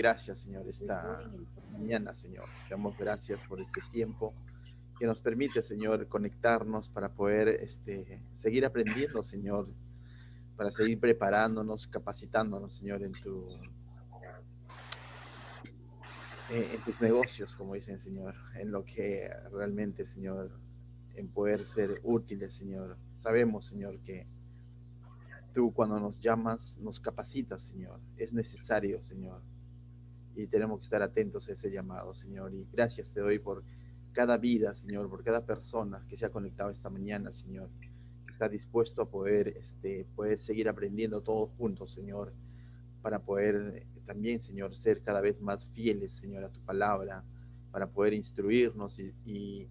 gracias, Señor, esta mañana, Señor. Te damos gracias por este tiempo que nos permite, Señor, conectarnos para poder seguir aprendiendo, Señor, para seguir preparándonos, capacitándonos, Señor, en tus negocios, como dicen, Señor, en lo que realmente, Señor, en poder ser útiles, Señor. Sabemos, Señor, que tú cuando nos llamas, nos capacitas, Señor. Es necesario, Señor. Y tenemos que estar atentos a ese llamado, Señor. Y gracias te doy por cada vida, Señor, por cada persona que se ha conectado esta mañana, Señor, que está dispuesto a poder seguir aprendiendo todos juntos, Señor, para poder también, Señor, ser cada vez más fieles, Señor, a tu palabra, para poder instruirnos y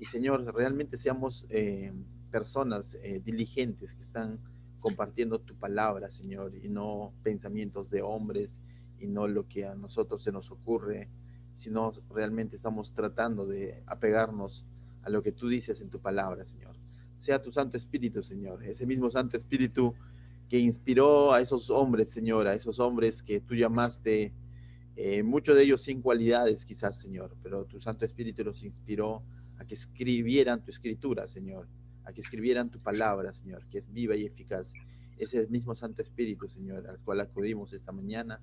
Señor, realmente seamos personas diligentes que están compartiendo tu palabra, Señor, y no pensamientos de hombres y no lo que a nosotros se nos ocurre, sino realmente estamos tratando de apegarnos a lo que tú dices en tu palabra, Señor. Sea tu Santo Espíritu, Señor, ese mismo Santo Espíritu que inspiró a esos hombres, Señor, a esos hombres que tú llamaste, muchos de ellos sin cualidades quizás, Señor, pero tu Santo Espíritu los inspiró a que escribieran tu escritura, Señor, a que escribieran tu palabra, Señor, que es viva y eficaz. Ese mismo Santo Espíritu, Señor, al cual acudimos esta mañana,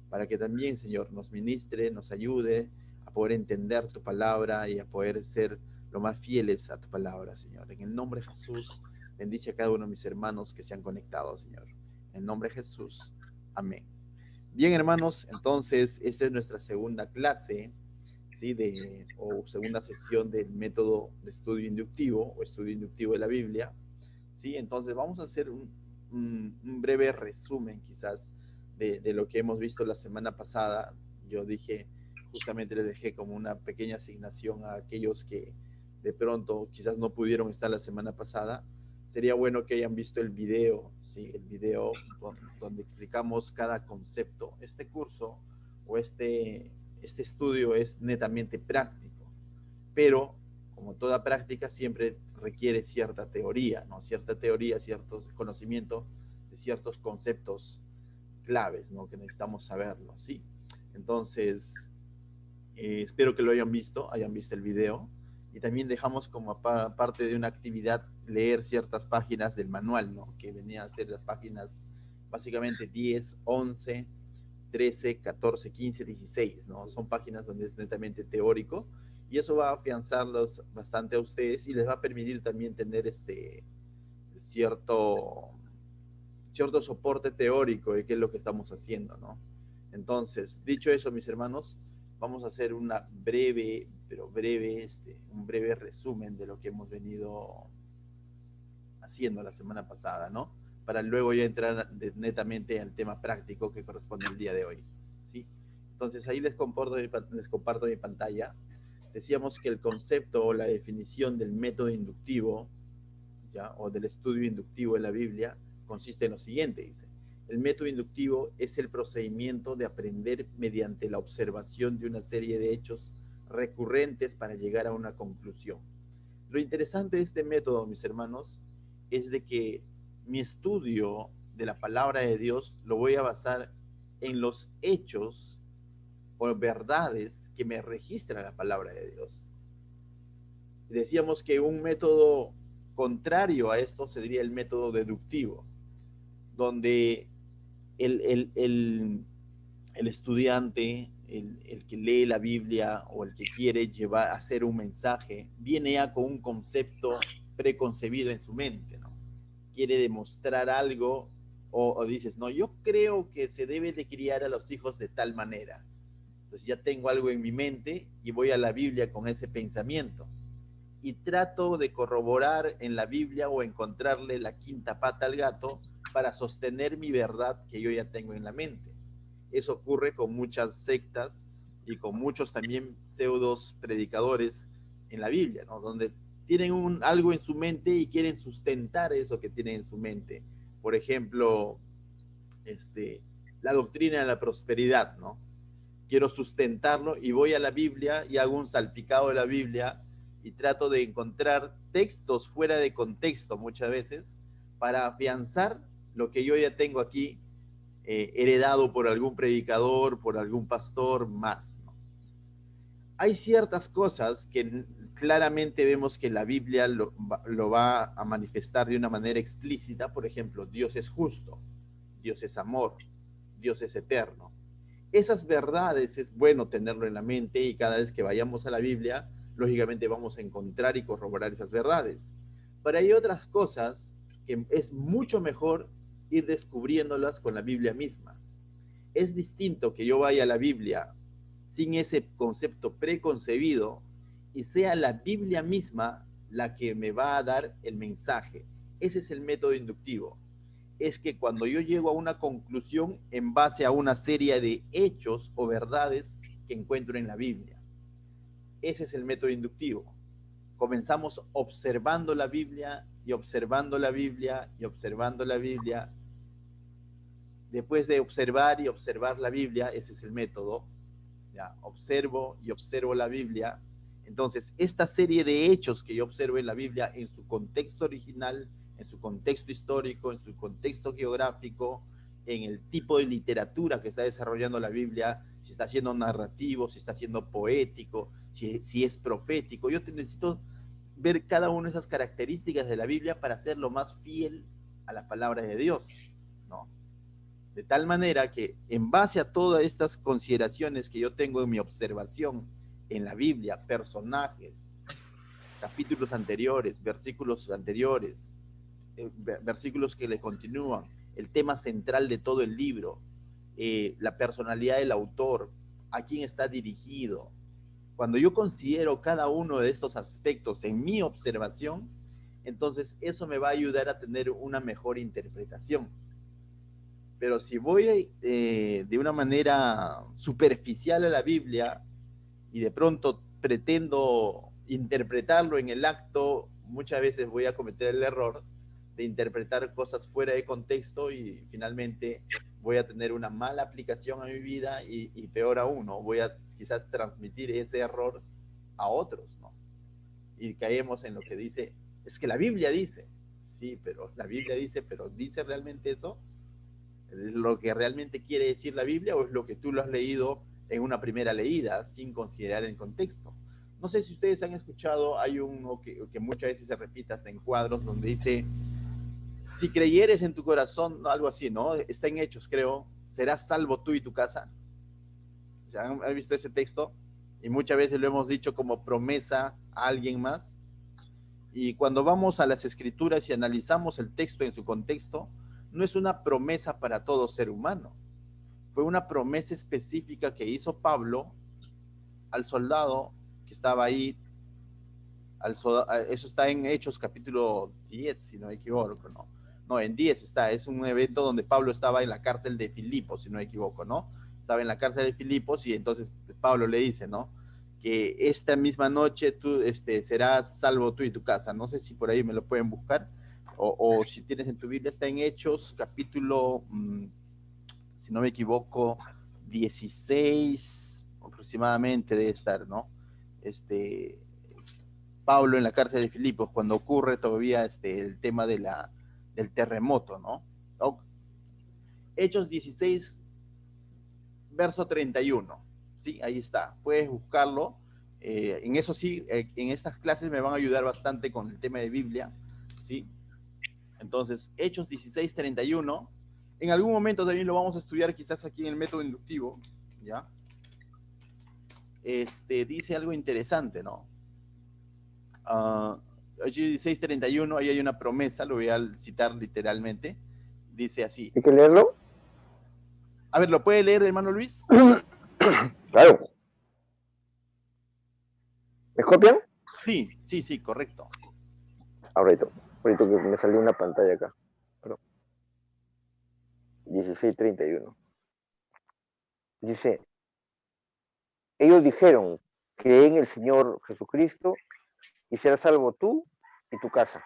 para que también, Señor, nos ministre, nos ayude a poder entender tu palabra y a poder ser lo más fieles a tu palabra, Señor. En el nombre de Jesús, bendice a cada uno de mis hermanos que se han conectado, Señor. En el nombre de Jesús. Amén. Bien, hermanos, entonces esta es nuestra segunda clase, ¿sí? O segunda sesión del método de estudio inductivo o estudio inductivo de la Biblia, ¿sí? Entonces vamos a hacer un breve resumen quizás de lo que hemos visto la semana pasada. Yo dije, justamente les dejé como una pequeña asignación a aquellos que de pronto quizás no pudieron estar la semana pasada. Sería bueno que hayan visto el video, ¿sí? El video donde explicamos cada concepto. Este curso o este estudio es netamente práctico, pero como toda práctica siempre requiere cierta teoría, ¿no? Cierta teoría, ciertos conocimientos de ciertos conceptos claves, ¿no? Que necesitamos saberlo, ¿sí? Entonces, espero que lo hayan visto el video, y también dejamos como parte de una actividad leer ciertas páginas del manual, ¿no? Que venía a ser las páginas básicamente 10, 11, 13, 14, 15, 16, ¿no? Son páginas donde es netamente teórico y eso va a afianzarlos bastante a ustedes y les va a permitir también tener cierto, cierto soporte teórico de qué es lo que estamos haciendo, ¿no? Entonces, dicho eso, mis hermanos, vamos a hacer una breve, pero breve, un breve resumen de lo que hemos venido haciendo la semana pasada, ¿no? Para luego ya entrar netamente al tema práctico que corresponde al día de hoy, ¿sí? Entonces ahí les comparto mi pantalla. Decíamos que el concepto o la definición del método inductivo, ¿ya? O del estudio inductivo de la Biblia consiste en lo siguiente, dice. El método inductivo es el procedimiento de aprender mediante la observación de una serie de hechos recurrentes para llegar a una conclusión. Lo interesante de este método, mis hermanos, es de que mi estudio de la palabra de Dios lo voy a basar en los hechos o verdades que me registra la palabra de Dios. Decíamos que un método contrario a esto sería el método deductivo, donde el, el, el, el estudiante, que lee la Biblia o el que quiere llevar a hacer un mensaje, viene ya con un concepto preconcebido en su mente, ¿no? Quiere demostrar algo o dices, no, yo creo que se debe de criar a los hijos de tal manera. Entonces ya tengo algo en mi mente y voy a la Biblia con ese pensamiento. Y trato de corroborar en la Biblia o encontrarle la quinta pata al gato para sostener mi verdad que yo ya tengo en la mente. Eso ocurre con muchas sectas y con muchos también pseudos predicadores en la Biblia, ¿no? Donde tienen algo en su mente y quieren sustentar eso que tienen en su mente. Por ejemplo, la doctrina de la prosperidad, ¿no? Quiero sustentarlo y voy a la Biblia y hago un salpicado de la Biblia y trato de encontrar textos fuera de contexto muchas veces para afianzar lo que yo ya tengo aquí heredado por algún predicador, por algún pastor, más, ¿no? Hay ciertas cosas que claramente vemos que la Biblia lo va a manifestar de una manera explícita. Por ejemplo, Dios es justo, Dios es amor, Dios es eterno. Esas verdades es bueno tenerlo en la mente, y cada vez que vayamos a la Biblia, lógicamente vamos a encontrar y corroborar esas verdades. Pero hay otras cosas que es mucho mejor ir descubriéndolas con la Biblia misma. Es distinto que yo vaya a la Biblia sin ese concepto preconcebido y sea la Biblia misma la que me va a dar el mensaje. Ese es el método inductivo. Es que cuando yo llego a una conclusión en base a una serie de hechos o verdades que encuentro en la Biblia. Ese es el método inductivo. Comenzamos observando la Biblia y observando la Biblia y observando la Biblia. Después de observar y observar la Biblia, ese es el método, ya, observo y observo la Biblia. Entonces, esta serie de hechos que yo observo en la Biblia, en su contexto original, en su contexto histórico, en su contexto geográfico, en el tipo de literatura que está desarrollando la Biblia, si está siendo narrativo, si está siendo poético, si es profético. Yo necesito ver cada una de esas características de la Biblia para ser lo más fiel a la palabra de Dios, ¿no? De tal manera que en base a todas estas consideraciones que yo tengo en mi observación en la Biblia, personajes, capítulos anteriores, versículos que le continúan, el tema central de todo el libro, la personalidad del autor, a quién está dirigido. Cuando yo considero cada uno de estos aspectos en mi observación, entonces eso me va a ayudar a tener una mejor interpretación. Pero si voy de una manera superficial a la Biblia y de pronto pretendo interpretarlo en el acto, muchas veces voy a cometer el error de interpretar cosas fuera de contexto y finalmente voy a tener una mala aplicación a mi vida y peor aún, ¿no? Voy a quizás transmitir ese error a otros, ¿no? Y caemos en lo que dice, es que la Biblia dice, sí, pero la Biblia dice, pero ¿dice realmente eso? ¿Es lo que realmente quiere decir la Biblia o es lo que tú lo has leído en una primera leída sin considerar el contexto? No sé si ustedes han escuchado, hay uno que muchas veces se repite hasta en cuadros donde dice, si creyeres en tu corazón, algo así, ¿no? Está en Hechos, creo, serás salvo tú y tu casa. ¿Han visto ese texto? Y muchas veces lo hemos dicho como promesa a alguien más. Y cuando vamos a las escrituras y analizamos el texto en su contexto, no es una promesa para todo ser humano. Fue una promesa específica que hizo Pablo al soldado que estaba ahí. Eso está en Hechos capítulo 10, si no me equivoco, ¿no? No, en 10 está. Es un evento donde Pablo estaba en la cárcel de Filipos, si no me equivoco, ¿no? Estaba en la cárcel de Filipos y entonces Pablo le dice, ¿no? Que esta misma noche tú serás salvo tú y tu casa. No sé si por ahí me lo pueden buscar o si tienes en tu Biblia, está en Hechos capítulo, si no me equivoco, 16 aproximadamente debe estar, ¿no? Pablo en la cárcel de Filipos, cuando ocurre todavía el tema del terremoto, ¿no? Hechos 16, verso 31, ¿sí? Ahí está, puedes buscarlo. En eso sí, en estas clases me van a ayudar bastante con el tema de Biblia, ¿sí? Entonces, Hechos 16, 31, en algún momento también lo vamos a estudiar quizás aquí en el método inductivo, ¿ya? Dice algo interesante, ¿no? 16:31, ahí hay una promesa, lo voy a citar literalmente, dice así. ¿Hay que leerlo? A ver, ¿lo puede leer, hermano Luis? Claro. ¿Me copian? Sí, correcto. Ahorita que me salió una pantalla acá. Perdón. 16:31. Dice, ellos dijeron, cree en el Señor Jesucristo y serás salvo tú y tu casa.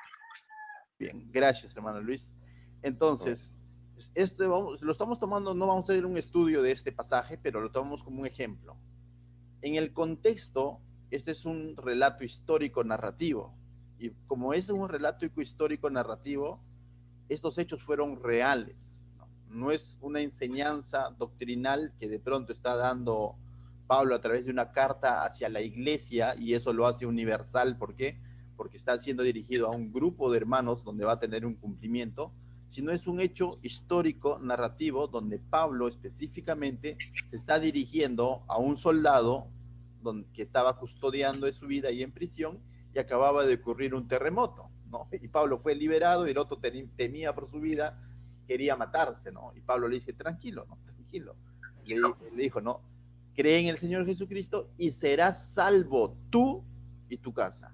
Bien, gracias, hermano Luis. Entonces, lo estamos tomando, no vamos a hacer un estudio de este pasaje, pero lo tomamos como un ejemplo. En el contexto, este es un relato histórico narrativo. Y como es un relato histórico narrativo, estos hechos fueron reales, ¿no? no es una enseñanza doctrinal que de pronto está dando Pablo a través de una carta hacia la iglesia, y eso lo hace universal. ¿Por qué? Porque está siendo dirigido a un grupo de hermanos donde va a tener un cumplimiento, sino es un hecho histórico, narrativo, donde Pablo específicamente se está dirigiendo a un soldado que estaba custodiando de su vida ahí en prisión, y acababa de ocurrir un terremoto, ¿no? Y Pablo fue liberado y el otro temía por su vida, quería matarse, ¿no? Y Pablo le dice, tranquilo, ¿no? Tranquilo. Le dijo, no, cree en el Señor Jesucristo y serás salvo tú y tu casa.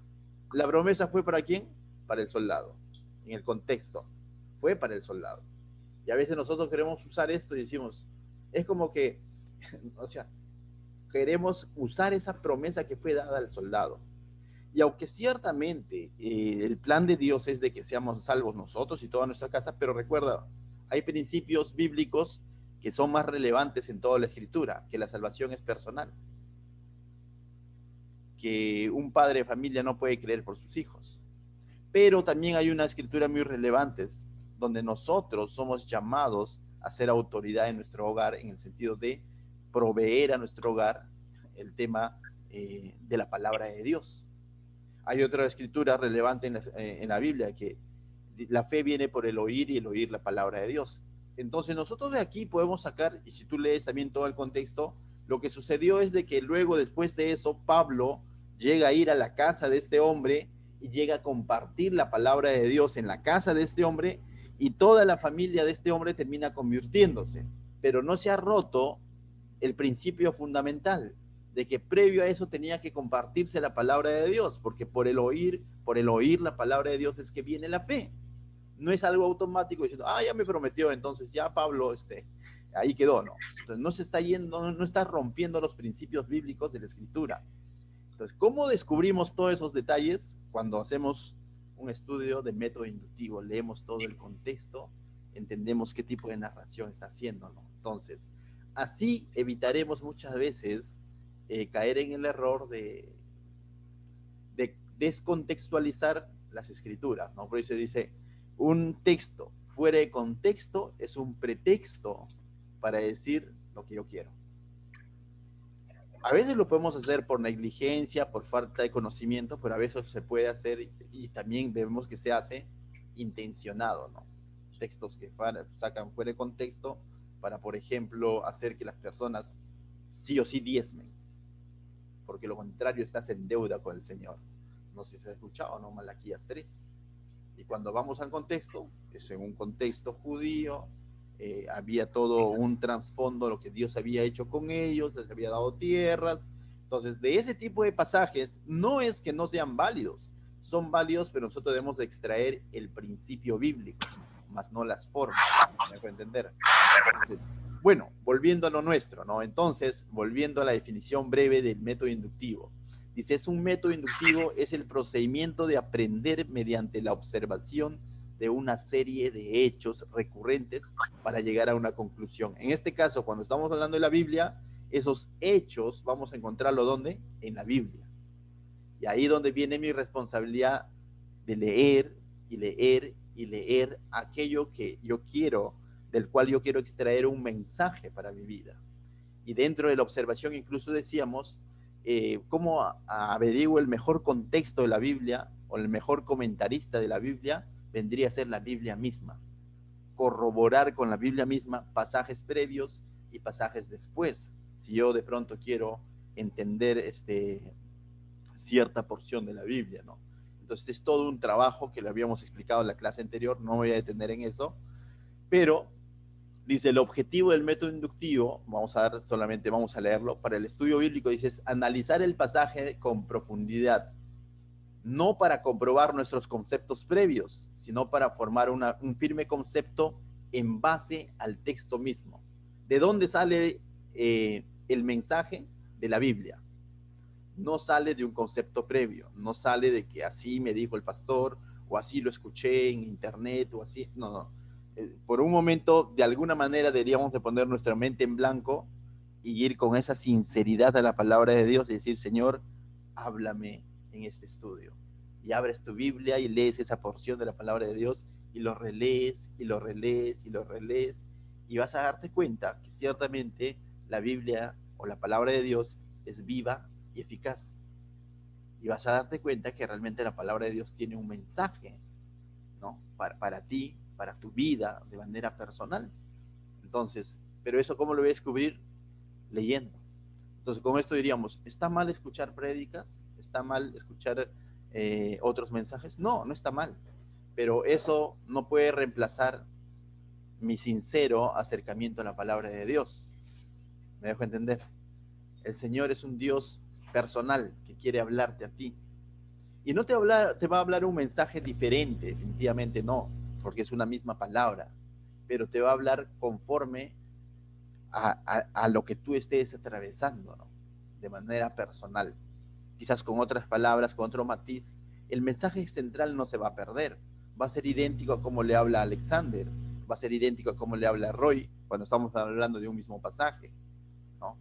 La promesa fue ¿para quién? Para el soldado. En el contexto, fue para el soldado. Y a veces nosotros queremos usar esto y decimos, es como que, o sea, queremos usar esa promesa que fue dada al soldado. Y aunque ciertamente el plan de Dios es de que seamos salvos nosotros y toda nuestra casa, pero recuerda, hay principios bíblicos que son más relevantes en toda la escritura, que la salvación es personal, que un padre de familia no puede creer por sus hijos. Pero también hay una escritura muy relevantes donde nosotros somos llamados a ser autoridad en nuestro hogar, en el sentido de proveer a nuestro hogar el tema de la palabra de Dios. Hay otra escritura relevante en la Biblia, que la fe viene por el oír y el oír la palabra de Dios. Entonces nosotros de aquí podemos sacar, y si tú lees también todo el contexto, lo que sucedió es de que luego, después de eso, Pablo llega a ir a la casa de este hombre y llega a compartir la palabra de Dios en la casa de este hombre, y toda la familia de este hombre termina convirtiéndose. Pero no se ha roto el principio fundamental de que previo a eso tenía que compartirse la palabra de Dios, porque por el oír la palabra de Dios es que viene la fe. No es algo automático diciendo, ya me prometió, entonces ya Pablo, ahí quedó, ¿no? Entonces no se está yendo, no está rompiendo los principios bíblicos de la escritura. Entonces, ¿cómo descubrimos todos esos detalles? Cuando hacemos un estudio de método inductivo, leemos todo el contexto, entendemos qué tipo de narración está haciendo, ¿no? Entonces, así evitaremos muchas veces caer en el error de descontextualizar las escrituras, ¿no? Por eso dice, un texto fuera de contexto es un pretexto para decir lo que yo quiero. A veces lo podemos hacer por negligencia, por falta de conocimiento, pero a veces se puede hacer, y también vemos que se hace intencionado, ¿no? Textos que sacan fuera de contexto para, por ejemplo, hacer que las personas sí o sí diezmen, porque lo contrario, estás en deuda con el Señor. No sé si se ha escuchado, ¿no? Malaquías 3. Y cuando vamos al contexto, es en un contexto judío, había todo un trasfondo, lo que Dios había hecho con ellos, les había dado tierras. Entonces, de ese tipo de pasajes, no es que no sean válidos, son válidos, pero nosotros debemos de extraer el principio bíblico, más no las formas, ¿me puede entender? Entonces, bueno, volviendo a lo nuestro, ¿no? Entonces, volviendo a la definición breve del método inductivo. Dice, es un método inductivo, es el procedimiento de aprender mediante la observación de una serie de hechos recurrentes para llegar a una conclusión. En este caso, cuando estamos hablando de la Biblia, esos hechos vamos a encontrarlo ¿dónde? En la Biblia. Y ahí donde viene mi responsabilidad de leer y leer y leer aquello que yo quiero, del cual yo quiero extraer un mensaje para mi vida. Y dentro de la observación incluso decíamos, cómo averiguo el mejor contexto de la Biblia, o el mejor comentarista de la Biblia, vendría a ser la Biblia misma. Corroborar con la Biblia misma pasajes previos y pasajes después. Si yo de pronto quiero entender cierta porción de la Biblia, ¿no? Entonces es todo un trabajo que lo habíamos explicado en la clase anterior, no me voy a detener en eso, pero dice, el objetivo del método inductivo, vamos a leerlo, para el estudio bíblico, dice, es analizar el pasaje con profundidad, no para comprobar nuestros conceptos previos, sino para formar un firme concepto en base al texto mismo. ¿De dónde sale el mensaje? De la Biblia. No sale de un concepto previo, no sale de que así me dijo el pastor, o así lo escuché en internet, o así, no. Por un momento, de alguna manera, deberíamos de poner nuestra mente en blanco y ir con esa sinceridad a la palabra de Dios y decir, Señor, háblame en este estudio. Y abres tu Biblia y lees esa porción de la palabra de Dios y lo relees y lo relees y lo relees, y vas a darte cuenta que ciertamente la Biblia o la palabra de Dios es viva y eficaz. Y vas a darte cuenta que realmente la palabra de Dios tiene un mensaje, ¿no? Para ti, para tu vida, de manera personal. Entonces, pero eso ¿cómo lo voy a descubrir? Leyendo. Entonces, con esto diríamos, ¿está mal escuchar prédicas? ¿Está mal escuchar otros mensajes? No, no está mal. Pero eso no puede reemplazar mi sincero acercamiento a la palabra de Dios. ¿Me dejo entender? El Señor es un Dios personal que quiere hablarte a ti. Y no te va a hablar un mensaje diferente, definitivamente no, porque es una misma palabra, pero te va a hablar conforme a lo que tú estés atravesando, ¿no? De manera personal. Quizás con otras palabras, con otro matiz, el mensaje central no se va a perder. Va a ser idéntico a cómo le habla Alexander, va a ser idéntico a cómo le habla Roy cuando estamos hablando de un mismo pasaje, ¿no?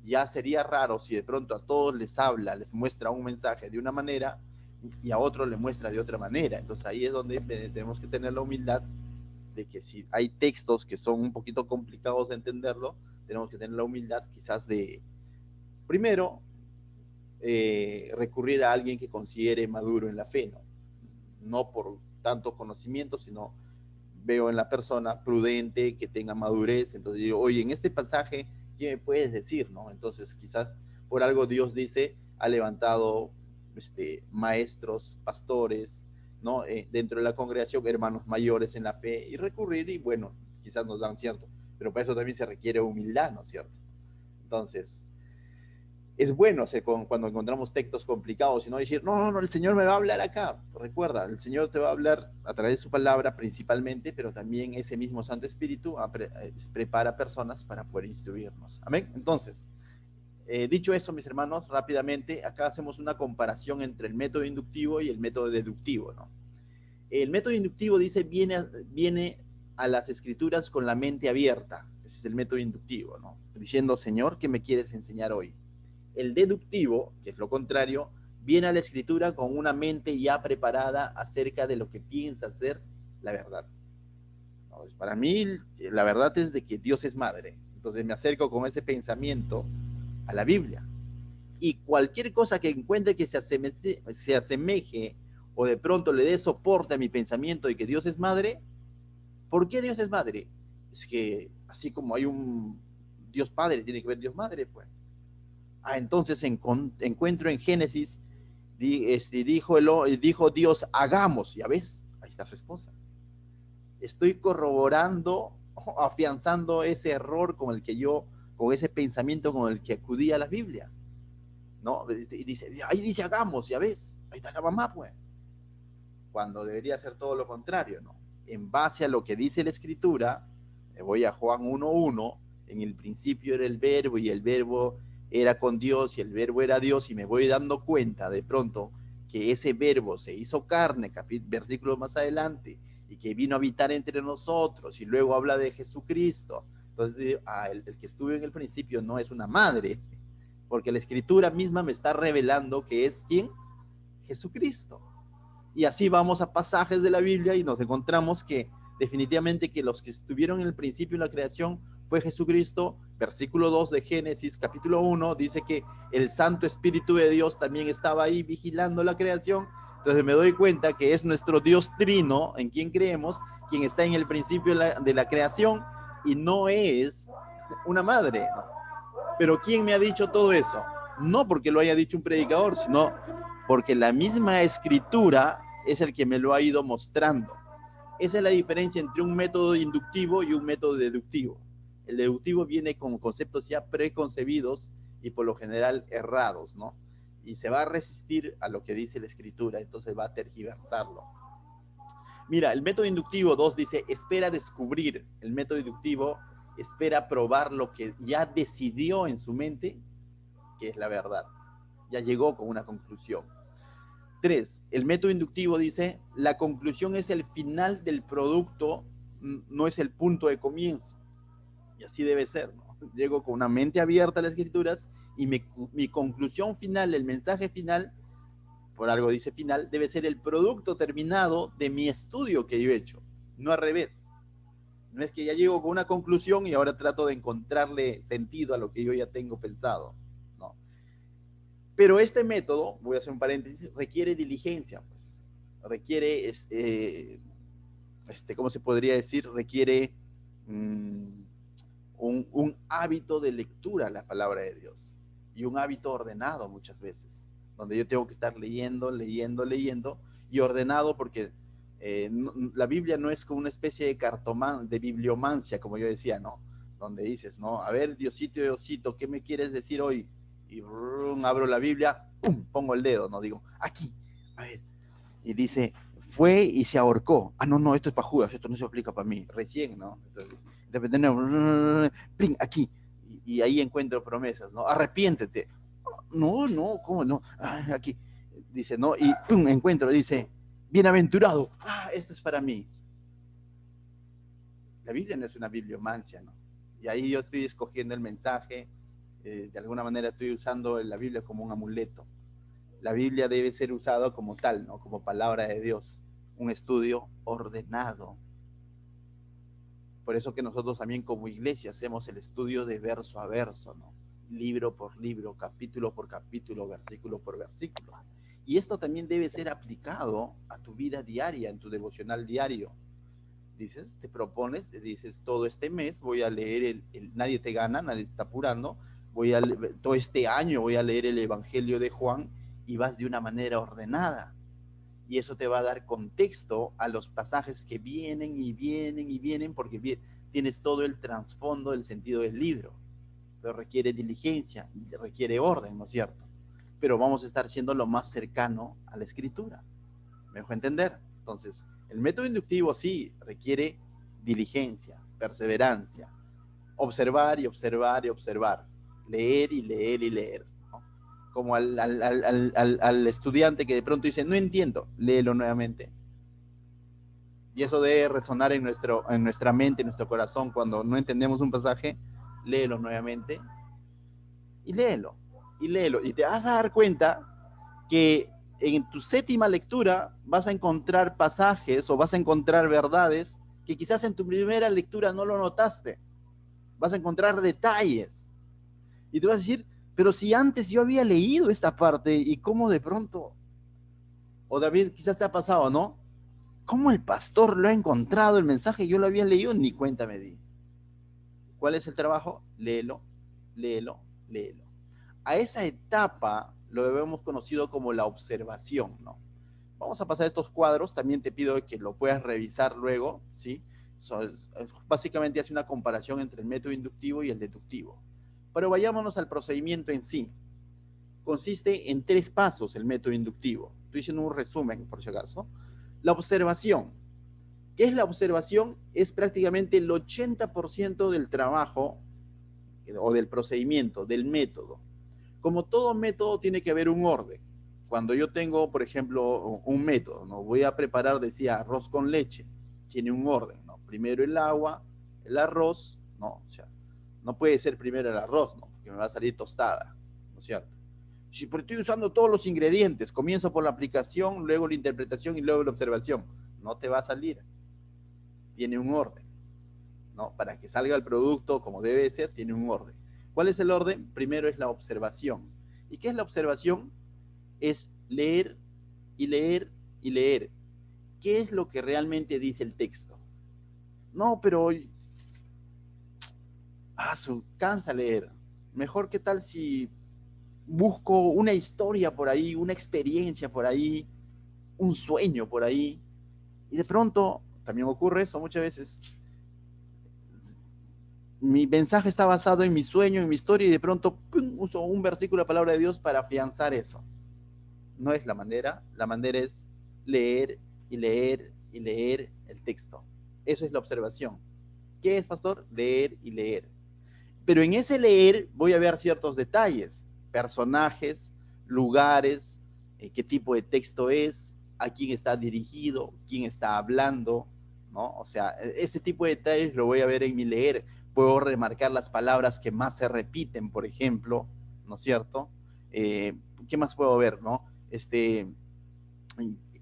Ya sería raro si de pronto a todos les habla, les muestra un mensaje de una manera y a otro le muestra de otra manera. Entonces ahí es donde tenemos que tener la humildad de que si hay textos que son un poquito complicados de entenderlo, tenemos que tener la humildad quizás de, primero, recurrir a alguien que considere maduro en la fe, ¿no? No por tanto conocimiento, sino veo en la persona prudente, que tenga madurez, entonces digo, oye, en este pasaje, ¿qué me puedes decir? ¿No? Entonces quizás por algo Dios dice, ha levantado maestros, pastores, ¿no? Dentro de la congregación, hermanos mayores en la fe, y recurrir, y bueno, quizás nos dan cierto, pero para eso también se requiere humildad, ¿no es cierto? Entonces, es bueno cuando encontramos textos complicados y no decir, no, el Señor me va a hablar acá. Recuerda, el Señor te va a hablar a través de su palabra principalmente, pero también ese mismo Santo Espíritu prepara personas para poder instruirnos. Amén. Entonces, dicho eso, mis hermanos, rápidamente, acá hacemos una comparación entre el método inductivo y el método deductivo, ¿no? El método inductivo dice, viene a las escrituras con la mente abierta. Ese es el método inductivo, ¿no? Diciendo, Señor, ¿qué me quieres enseñar hoy? El deductivo, que es lo contrario, viene a la escritura con una mente ya preparada acerca de lo que piensa ser la verdad. Entonces, para mí, la verdad es de que Dios es madre. Entonces me acerco con ese pensamiento a la Biblia. Y cualquier cosa que encuentre que se asemeje o de pronto le dé soporte a mi pensamiento de que Dios es madre, ¿por qué Dios es madre? Es que así como hay un Dios Padre, tiene que haber Dios Madre, pues. Entonces encuentro en Génesis, dijo Dios, hagamos, ya ves, ahí está su esposa. Estoy corroborando, afianzando ese error con ese pensamiento con el que acudí a la Biblia, ¿no? Y ahí dice hagamos, ya ves, ahí está la mamá, pues. Cuando debería ser todo lo contrario, ¿no? En base a lo que dice la Escritura, me voy a Juan 1:1, en el principio era el verbo y el verbo era con Dios y el verbo era Dios, y me voy dando cuenta de pronto que ese verbo se hizo carne, versículos más adelante, y que vino a habitar entre nosotros, y luego habla de Jesucristo. Entonces, el que estuvo en el principio no es una madre, porque la Escritura misma me está revelando que es ¿quién? Jesucristo. Y así vamos a pasajes de la Biblia y nos encontramos que definitivamente que los que estuvieron en el principio en la creación fue Jesucristo. Versículo 2 de Génesis, capítulo 1, dice que el Santo Espíritu de Dios también estaba ahí vigilando la creación. Entonces me doy cuenta que es nuestro Dios trino, en quien creemos, quien está en el principio de la creación, y no es una madre. Pero ¿quién me ha dicho todo eso? No porque lo haya dicho un predicador, sino porque la misma escritura es el que me lo ha ido mostrando. Esa es la diferencia entre un método inductivo y un método deductivo. El deductivo viene con conceptos ya preconcebidos y por lo general errados, ¿no? Y se va a resistir a lo que dice la escritura, entonces va a tergiversarlo. Mira, el método inductivo 2 dice, espera descubrir. El método inductivo espera probar lo que ya decidió en su mente que es la verdad. Ya llegó con una conclusión. 3. El método inductivo dice, la conclusión es el final del producto, no es el punto de comienzo. Y así debe ser, ¿no? Llego con una mente abierta a las escrituras y mi conclusión final, el mensaje final, por algo dice final, debe ser el producto terminado de mi estudio que yo he hecho, no al revés. No es que ya llego con una conclusión y ahora trato de encontrarle sentido a lo que yo ya tengo pensado, ¿no? Pero este método, voy a hacer un paréntesis, requiere diligencia, pues. Requiere, ¿cómo se podría decir? Requiere un hábito de lectura a la palabra de Dios y un hábito ordenado muchas veces, donde yo tengo que estar leyendo, leyendo, leyendo y ordenado porque la Biblia no es como una especie de bibliomancia, como yo decía, ¿no? Donde dices, ¿no? A ver, Diosito, Diosito, ¿qué me quieres decir hoy? Y abro la Biblia, ¡pum! Pongo el dedo, ¿no? Digo, aquí, a ver. Y dice, fue y se ahorcó. Ah, no, esto es para Judas, esto no se aplica para mí. Recién, ¿no? Entonces, ¡pling! Aquí. Y ahí encuentro promesas, ¿no? Arrepiéntete. No, ¿cómo no? Ah, aquí. Dice, ¿no? Y ¡pum! Encuentro, dice, bienaventurado. Ah, esto es para mí. La Biblia no es una bibliomancia, ¿no? Y ahí yo estoy escogiendo el mensaje. De alguna manera estoy usando la Biblia como un amuleto. La Biblia debe ser usada como tal, ¿no? Como palabra de Dios, un estudio ordenado. Por eso que nosotros también como iglesia hacemos el estudio de verso a verso, ¿no? Libro por libro, capítulo por capítulo, versículo por versículo. Y esto también debe ser aplicado a tu vida diaria, en tu devocional diario. Dices, te propones, dices, todo este mes voy a leer Nadie te gana, nadie te está apurando, todo este año voy a leer el Evangelio de Juan, y vas de una manera ordenada. Y eso te va a dar contexto a los pasajes que vienen y vienen y vienen, porque tienes todo el trasfondo del sentido del libro. Pero requiere diligencia, requiere orden, ¿no es cierto? Pero vamos a estar siendo lo más cercano a la escritura. ¿Me dejo entender? Entonces, el método inductivo sí requiere diligencia, perseverancia, observar y observar y observar, leer y leer y leer, ¿no? Como al estudiante que de pronto dice, no entiendo, léelo nuevamente. Y eso debe resonar en nuestra mente, en nuestro corazón, cuando no entendemos un pasaje, léelo nuevamente y léelo, y léelo. Y te vas a dar cuenta que en tu séptima lectura vas a encontrar pasajes o vas a encontrar verdades que quizás en tu primera lectura no lo notaste. Vas a encontrar detalles. Y te vas a decir, pero si antes yo había leído esta parte y cómo de pronto, o David, quizás te ha pasado, ¿no? ¿Cómo el pastor lo ha encontrado el mensaje? Yo lo había leído, ni cuenta me di. ¿Cuál es el trabajo? Léelo, léelo, léelo. A esa etapa lo hemos conocido como la observación, ¿no? Vamos a pasar estos cuadros, también te pido que lo puedas revisar luego, ¿sí? Básicamente hace una comparación entre el método inductivo y el deductivo. Pero vayámonos al procedimiento en sí. Consiste en 3 pasos el método inductivo. Estoy haciendo un resumen, por si acaso. La observación. ¿Qué es la observación? Es prácticamente el 80% del trabajo o del procedimiento, del método. Como todo método tiene que haber un orden. Cuando yo tengo, por ejemplo, un método, ¿no? Voy a preparar, decía, arroz con leche, tiene un orden, ¿no? Primero el agua, el arroz, no, o sea, no puede ser primero el arroz, ¿no? Porque me va a salir tostada, ¿no es cierto? Si estoy usando todos los ingredientes, comienzo por la aplicación, luego la interpretación y luego la observación, no te va a salir. Tiene un orden, ¿no? Para que salga el producto como debe ser, tiene un orden. ¿Cuál es el orden? Primero es la observación. ¿Y qué es la observación? Es leer y leer y leer. ¿Qué es lo que realmente dice el texto? No, pero cansa leer. Mejor, ¿qué tal si busco una historia por ahí, una experiencia por ahí, un sueño por ahí? Y de pronto, también ocurre eso muchas veces, mi mensaje está basado en mi sueño, en mi historia, y de pronto ¡pum!, uso un versículo de la palabra de Dios para afianzar eso. No es la manera es leer y leer y leer el texto. Eso es la observación. ¿Qué es, pastor? Leer y leer. Pero en ese leer voy a ver ciertos detalles, personajes, lugares, qué tipo de texto es, a quién está dirigido, quién está hablando, ¿no? O sea, ese tipo de detalles lo voy a ver en mi leer. Puedo remarcar las palabras que más se repiten, por ejemplo, ¿no es cierto? ¿Qué más puedo ver, no?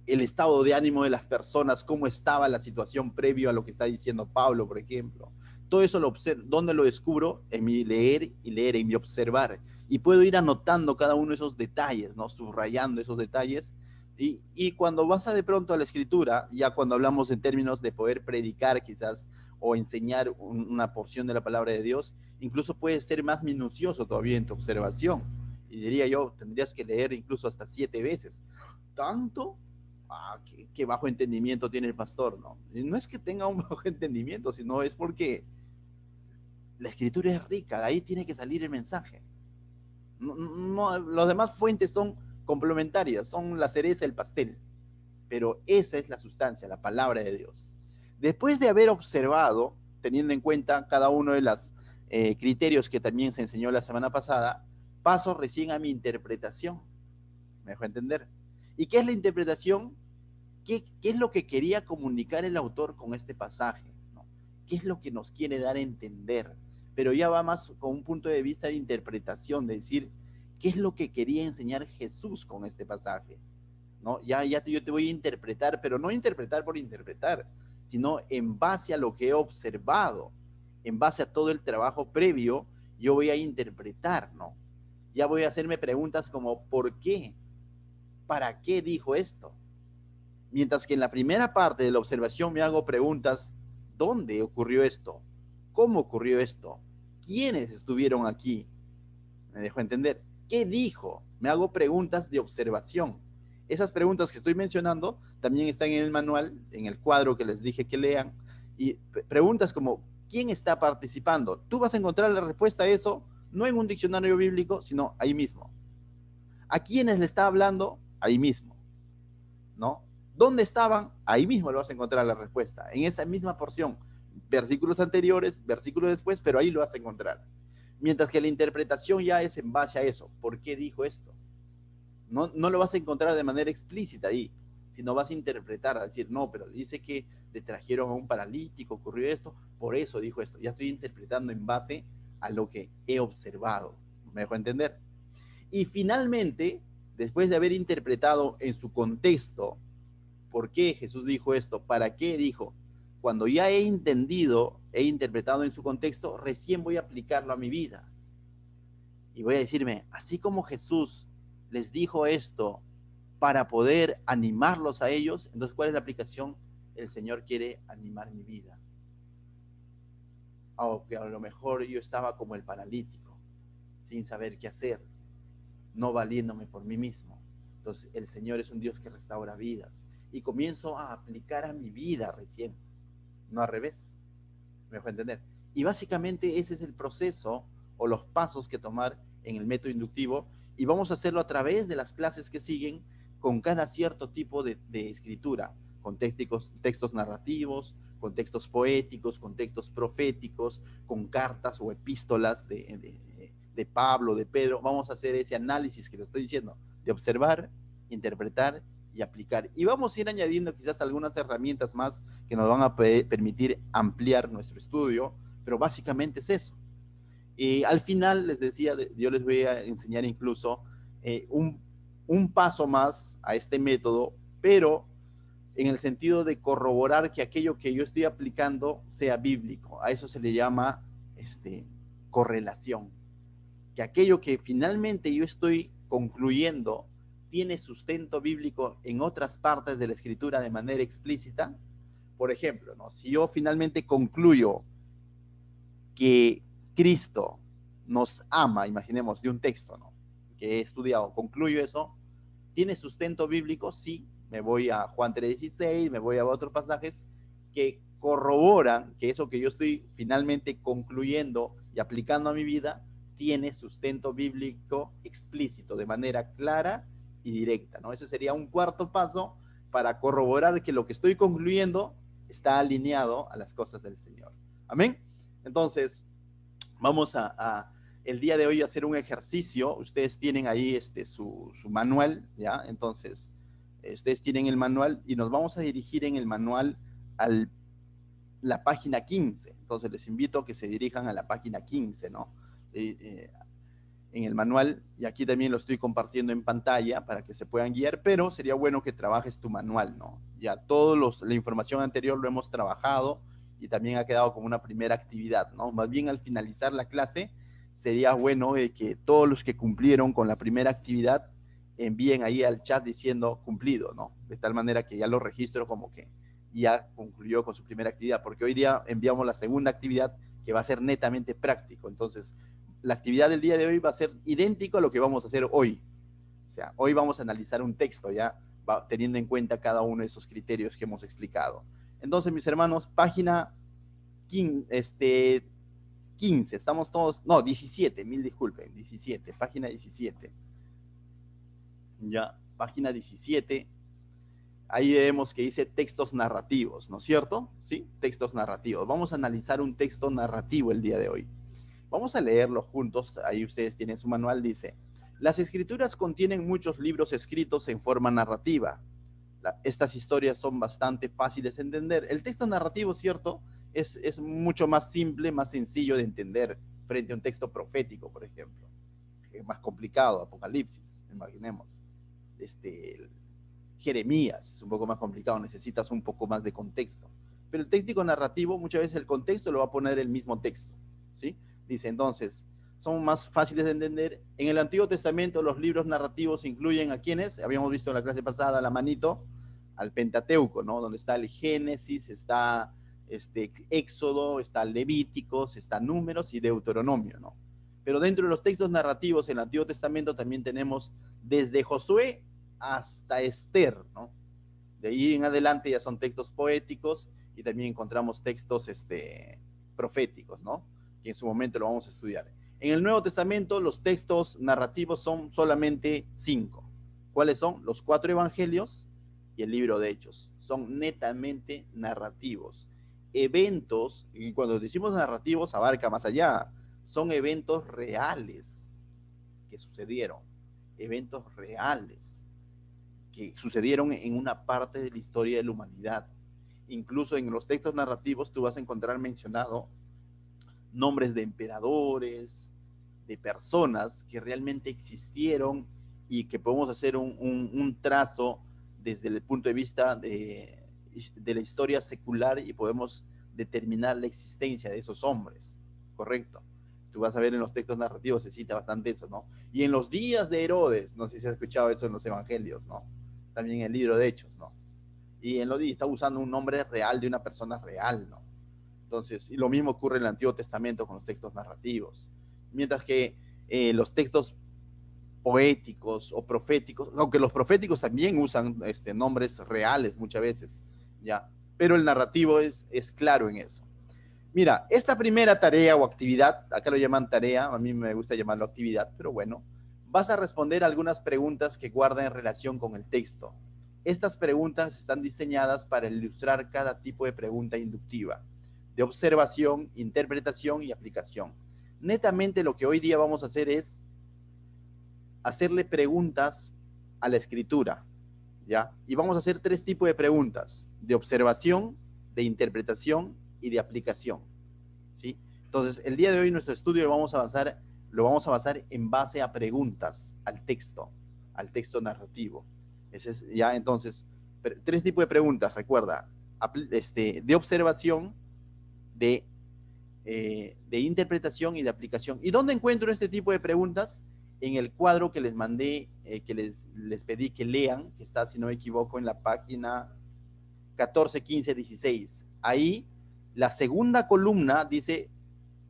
el estado de ánimo de las personas, cómo estaba la situación previo a lo que está diciendo Pablo, por ejemplo. Todo eso lo observo. ¿Dónde lo descubro? En mi leer y leer, en mi observar. Y puedo ir anotando cada uno de esos detalles, ¿no? Subrayando esos detalles. Y cuando vas de pronto a la escritura, ya cuando hablamos en términos de poder predicar quizás o enseñar una porción de la palabra de Dios, incluso puedes ser más minucioso todavía en tu observación. Y diría yo, tendrías que leer incluso hasta 7 veces. ¿Tanto? Qué bajo entendimiento tiene el pastor, ¿no? Y no es que tenga un bajo entendimiento, sino es porque la escritura es rica, de ahí tiene que salir el mensaje. No, los demás fuentes son complementarias, son la cereza del pastel, pero esa es la sustancia, la palabra de Dios. Después de haber observado, teniendo en cuenta cada uno de los criterios que también se enseñó la semana pasada, paso recién a mi interpretación. ¿Me dejó entender? ¿Y qué es la interpretación? ¿Qué es lo que quería comunicar el autor con este pasaje? ¿No? ¿Qué es lo que nos quiere dar a entender? Pero ya va más con un punto de vista de interpretación, de decir, ¿qué es lo que quería enseñar Jesús con este pasaje? ¿No? Ya yo te voy a interpretar, pero no interpretar por interpretar, sino en base a lo que he observado, en base a todo el trabajo previo, yo voy a interpretar, ¿no? Ya voy a hacerme preguntas como, ¿por qué? ¿Para qué dijo esto? Mientras que en la primera parte de la observación me hago preguntas, ¿dónde ocurrió esto? ¿Cómo ocurrió esto? ¿Quiénes estuvieron aquí? ¿Me dejo entender? ¿Qué dijo? Me hago preguntas de observación. Esas preguntas que estoy mencionando también están en el manual, en el cuadro que les dije que lean, y preguntas como, ¿quién está participando? Tú vas a encontrar la respuesta a eso, no en un diccionario bíblico, sino ahí mismo. ¿A quiénes le está hablando? Ahí mismo, ¿no? ¿Dónde estaban? Ahí mismo lo vas a encontrar la respuesta, en esa misma porción. Versículos anteriores, versículos después, pero ahí lo vas a encontrar. Mientras que la interpretación ya es en base a eso. ¿Por qué dijo esto? No lo vas a encontrar de manera explícita ahí, sino vas a interpretar, a decir, no, pero dice que le trajeron a un paralítico, ocurrió esto, por eso dijo esto. Ya estoy interpretando en base a lo que he observado. ¿Me dejo entender? Y finalmente, después de haber interpretado en su contexto, ¿por qué Jesús dijo esto? ¿Para qué dijo? Cuando ya he entendido, he interpretado en su contexto, recién voy a aplicarlo a mi vida. Y voy a decirme, así como Jesús les dijo esto para poder animarlos a ellos, entonces, ¿cuál es la aplicación? El Señor quiere animar mi vida. Aunque a lo mejor yo estaba como el paralítico, sin saber qué hacer, no valiéndome por mí mismo. Entonces, el Señor es un Dios que restaura vidas. Y comienzo a aplicar a mi vida recién, no al revés. ¿Me dejo entender? Y básicamente ese es el proceso o los pasos que tomar en el método inductivo, y vamos a hacerlo a través de las clases que siguen con cada cierto tipo de escritura, con textos narrativos, con textos poéticos, con textos proféticos, con cartas o epístolas de Pablo, de Pedro. Vamos a hacer ese análisis que le estoy diciendo, de observar, interpretar y aplicar. Y vamos a ir añadiendo quizás algunas herramientas más que nos van a permitir ampliar nuestro estudio, pero básicamente es eso. Y al final les decía, yo les voy a enseñar incluso un paso más a este método, pero en el sentido de corroborar que aquello que yo estoy aplicando sea bíblico. A eso se le llama correlación. Que aquello que finalmente yo estoy concluyendo tiene sustento bíblico en otras partes de la escritura de manera explícita. Por ejemplo, ¿no? Si yo finalmente concluyo que Cristo nos ama, imaginemos de un texto, ¿no?, que he estudiado, concluyo eso, ¿tiene sustento bíblico? Sí, me voy a Juan 3:16, me voy a otros pasajes que corroboran que eso que yo estoy finalmente concluyendo y aplicando a mi vida tiene sustento bíblico explícito, de manera clara y directa, ¿no? Ese sería un cuarto paso para corroborar que lo que estoy concluyendo está alineado a las cosas del Señor. Amén. Entonces, vamos el día de hoy a hacer un ejercicio. Ustedes tienen ahí su manual, ¿ya? Entonces, ustedes tienen el manual y nos vamos a dirigir en el manual a la página 15. Entonces, les invito a que se dirijan a la página 15, ¿no? en el manual, y aquí también lo estoy compartiendo en pantalla para que se puedan guiar, pero sería bueno que trabajes tu manual, ¿no? Ya la información anterior lo hemos trabajado y también ha quedado como una primera actividad, ¿no? Más bien al finalizar la clase, sería bueno que todos los que cumplieron con la primera actividad envíen ahí al chat diciendo cumplido, ¿no? De tal manera que ya lo registro como que ya concluyó con su primera actividad, porque hoy día enviamos la segunda actividad que va a ser netamente práctico. Entonces, la actividad del día de hoy va a ser idéntico a lo que vamos a hacer hoy. O sea, hoy vamos a analizar un texto ya teniendo en cuenta cada uno de esos criterios que hemos explicado. Entonces, mis hermanos, página 15, estamos todos, no, 17, mil disculpen, 17, página 17. Ya, página 17. Ahí vemos que dice textos narrativos, ¿no es cierto? Sí, textos narrativos. Vamos a analizar un texto narrativo el día de hoy. Vamos a leerlo juntos. Ahí ustedes tienen su manual. Dice: las escrituras contienen muchos libros escritos en forma narrativa. Estas historias son bastante fáciles de entender. El texto narrativo, ¿cierto? Es mucho más simple, más sencillo de entender frente a un texto profético, por ejemplo. Es más complicado, Apocalipsis, imaginemos. Jeremías es un poco más complicado, necesitas un poco más de contexto. Pero el técnico narrativo, muchas veces el contexto lo va a poner el mismo texto, ¿sí? Dice, entonces, son más fáciles de entender. En el Antiguo Testamento, los libros narrativos incluyen a quienes, habíamos visto en la clase pasada, la manito, al Pentateuco, ¿no? Donde está el Génesis, está Éxodo, está Levíticos, está Números y Deuteronomio, ¿no? Pero dentro de los textos narrativos en el Antiguo Testamento también tenemos desde Josué hasta Esther, ¿no? De ahí en adelante ya son textos poéticos y también encontramos textos proféticos, ¿no? Que en su momento lo vamos a estudiar. En el Nuevo Testamento los textos narrativos son solamente 5. ¿Cuáles son? Los 4 evangelios y el libro de Hechos. Son netamente narrativos. Eventos, y cuando decimos narrativos abarca más allá, son eventos reales que sucedieron. Eventos reales que sucedieron en una parte de la historia de la humanidad. Incluso en los textos narrativos tú vas a encontrar mencionado nombres de emperadores, de personas que realmente existieron y que podemos hacer un trazo desde el punto de vista de la historia secular y podemos determinar la existencia de esos hombres, ¿correcto? Tú vas a ver en los textos narrativos, se cita bastante eso, ¿no? Y en los días de Herodes, no sé si has escuchado eso en los evangelios, ¿no? También el libro de Hechos, ¿no? Y en los días está usando un nombre real de una persona real, ¿no? Entonces, y lo mismo ocurre en el Antiguo Testamento con los textos narrativos. Mientras que los textos poéticos o proféticos, aunque los proféticos también usan nombres reales muchas veces, ¿ya? Pero el narrativo es claro en eso. Mira, esta primera tarea o actividad, acá lo llaman tarea, a mí me gusta llamarlo actividad, pero bueno, vas a responder algunas preguntas que guardan relación con el texto. Estas preguntas están diseñadas para ilustrar cada tipo de pregunta inductiva, de observación, interpretación y aplicación. Netamente lo que hoy día vamos a hacer es hacerle preguntas a la escritura, ¿ya? Y vamos a hacer 3 tipos de preguntas: de observación, de interpretación y de aplicación, ¿sí? Entonces, el día de hoy nuestro estudio lo vamos a basar en base a preguntas al texto narrativo. Ese es, ya, entonces, 3 tipos de preguntas, recuerda, de observación, de interpretación y de aplicación. ¿Y dónde encuentro este tipo de preguntas? En el cuadro que les mandé, que les pedí que lean, que está, si no me equivoco, en la página 14, 15, 16. Ahí, la segunda columna dice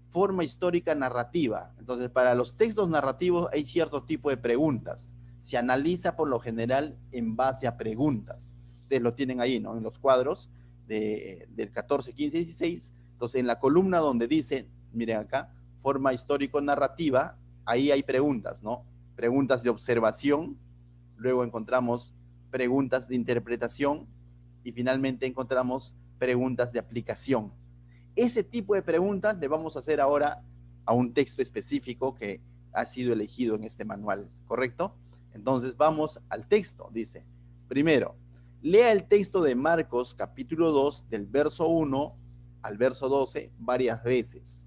forma histórica narrativa. Entonces, para los textos narrativos hay cierto tipo de preguntas. Se analiza por lo general en base a preguntas. Ustedes lo tienen ahí, ¿no? En los cuadros del 14, 15, 16. Entonces, en la columna donde dice, miren acá, forma histórico-narrativa, ahí hay preguntas, ¿no? Preguntas de observación, luego encontramos preguntas de interpretación y finalmente encontramos preguntas de aplicación. Ese tipo de preguntas le vamos a hacer ahora a un texto específico que ha sido elegido en este manual, ¿correcto? Entonces vamos al texto. Dice, primero, lea el texto de Marcos capítulo 2 del verso 1 al verso 12 varias veces.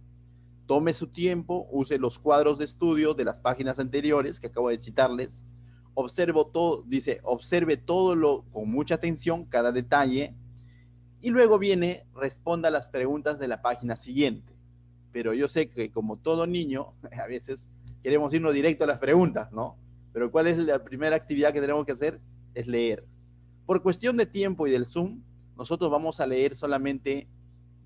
tome su tiempo, use los cuadros de estudio de las páginas anteriores que acabo de citarles, observe todo con mucha atención, cada detalle, y luego viene, responda las preguntas de la página siguiente. Pero yo sé que como todo niño, a veces queremos irnos directo a las preguntas, ¿no? Pero ¿cuál es la primera actividad que tenemos que hacer? Es leer. Por cuestión de tiempo y del Zoom, nosotros vamos a leer solamente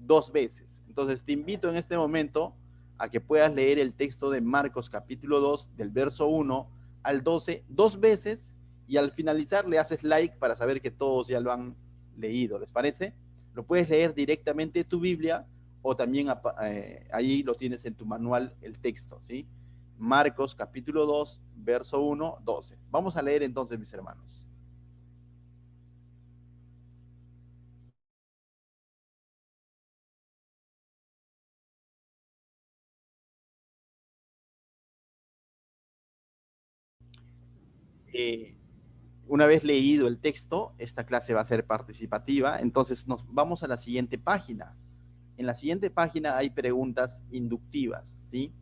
2 veces. Entonces te invito en este momento a que puedas leer el texto de Marcos capítulo 2, del verso 1 al 12, 2 veces, y al finalizar le haces like para saber que todos ya lo han leído. ¿Les parece? Lo puedes leer directamente de tu Biblia o también ahí lo tienes en tu manual el texto, ¿sí? Marcos capítulo 2, verso 1, 12. Vamos a leer entonces, mis hermanos. Una vez leído el texto, esta clase va a ser participativa, entonces nos vamos a la siguiente página. En la siguiente página hay preguntas inductivas, ¿sí?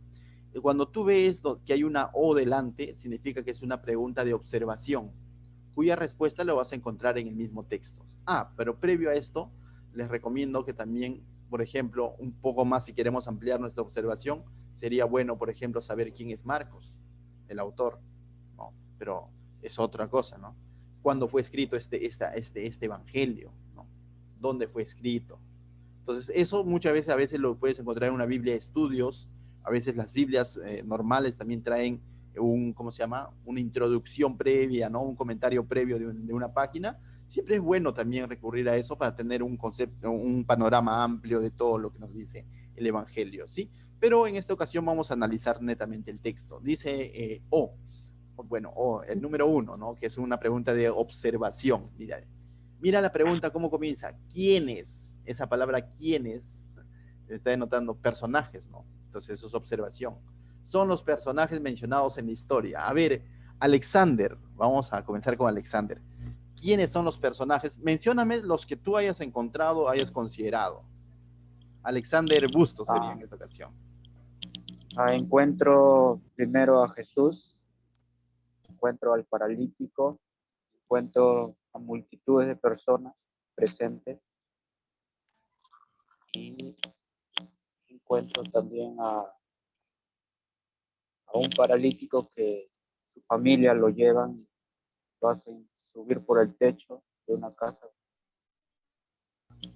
Cuando tú ves que hay una O delante, significa que es una pregunta de observación, cuya respuesta lo vas a encontrar en el mismo texto. Pero previo a esto, les recomiendo que también, por ejemplo, un poco más, si queremos ampliar nuestra observación, sería bueno, por ejemplo, saber quién es Marcos, el autor, ¿no? Pero es otra cosa, ¿no? ¿Cuándo fue escrito este evangelio? ¿No? ¿Dónde fue escrito? Entonces, eso a veces lo puedes encontrar en una Biblia de estudios. A veces las Biblias normales también traen ¿cómo se llama? Una introducción previa, ¿no? Un comentario previo de una página. Siempre es bueno también recurrir a eso para tener un concepto, un panorama amplio de todo lo que nos dice el Evangelio, ¿sí? Pero en esta ocasión vamos a analizar netamente el texto. Dice el número 1, ¿no? Que es una pregunta de observación. Mira la pregunta cómo comienza. ¿Quiénes? Esa palabra quiénes está denotando personajes, ¿no? Entonces eso es observación. Son los personajes mencionados en la historia. A ver, Alexander, vamos a comenzar con Alexander. ¿Quiénes son los personajes? Mencióname los que tú hayas encontrado, hayas considerado. Alexander Bustos sería en esta ocasión. Encuentro primero a Jesús, encuentro al paralítico, encuentro a multitudes de personas presentes y encuentro también a un paralítico que su familia lo llevan, lo hacen subir por el techo de una casa.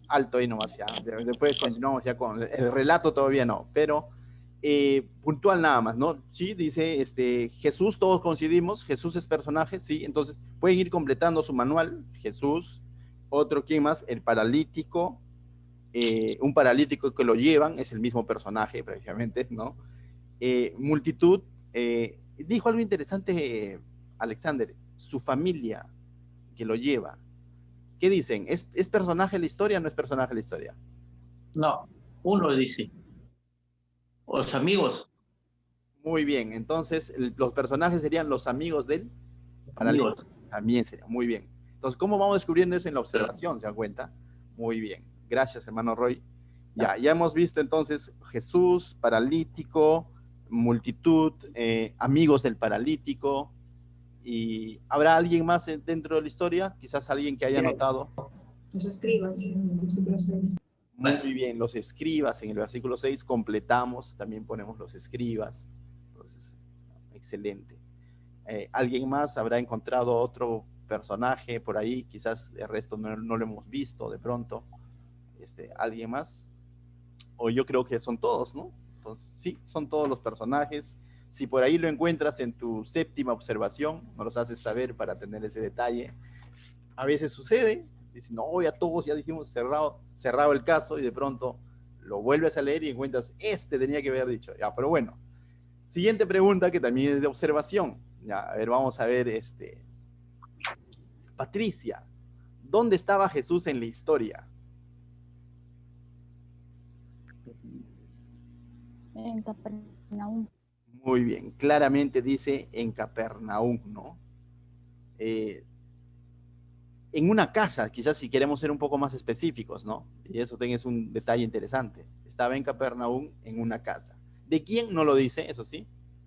Alto ahí nomás ya. Después continuamos ya con el relato, todavía no, pero puntual nada más, ¿no? Sí, dice Jesús, todos coincidimos, Jesús es personaje, sí, entonces pueden ir completando su manual. Jesús, otro, ¿quién más? El paralítico, un paralítico que lo llevan, es el mismo personaje prácticamente, ¿no? Multitud, dijo algo interesante Alexander, su familia que lo lleva. ¿Qué dicen? ¿Es personaje de la historia o no es personaje de la historia? No, uno dice. Los amigos. Muy bien, entonces los personajes serían los amigos del paralítico. Amigos. También sería, muy bien. Entonces, ¿cómo vamos descubriendo eso en la observación? ¿Se dan cuenta? Muy bien. Gracias, hermano Roy. Ya hemos visto entonces Jesús, paralítico, multitud, amigos del paralítico. ¿Y habrá alguien más dentro de la historia? Quizás alguien que haya notado. Los escribas, en el versículo 6. Muy bien, los escribas en el versículo 6 completamos, también ponemos los escribas. Entonces, excelente. ¿Alguien más habrá encontrado otro personaje por ahí? Quizás el resto no lo hemos visto de pronto. ¿Alguien más? O yo creo que son todos, ¿no? Entonces, sí, son todos los personajes. Si por ahí lo encuentras en tu séptima observación, nos los haces saber para tener ese detalle. A veces sucede, dicen, no, ya todos ya dijimos cerrado el caso, y de pronto lo vuelves a leer y encuentras, tenía que haber dicho. Ya, pero bueno. Siguiente pregunta, que también es de observación. Ya, a ver, vamos a ver, Patricia, ¿dónde estaba Jesús en la historia? En Capernaum. Muy bien, claramente dice en Capernaum, ¿no? En una casa, quizás si queremos ser un poco más específicos, ¿no? Y eso es un detalle interesante. Estaba en Capernaum en una casa. ¿De quién? No lo dice, eso sí,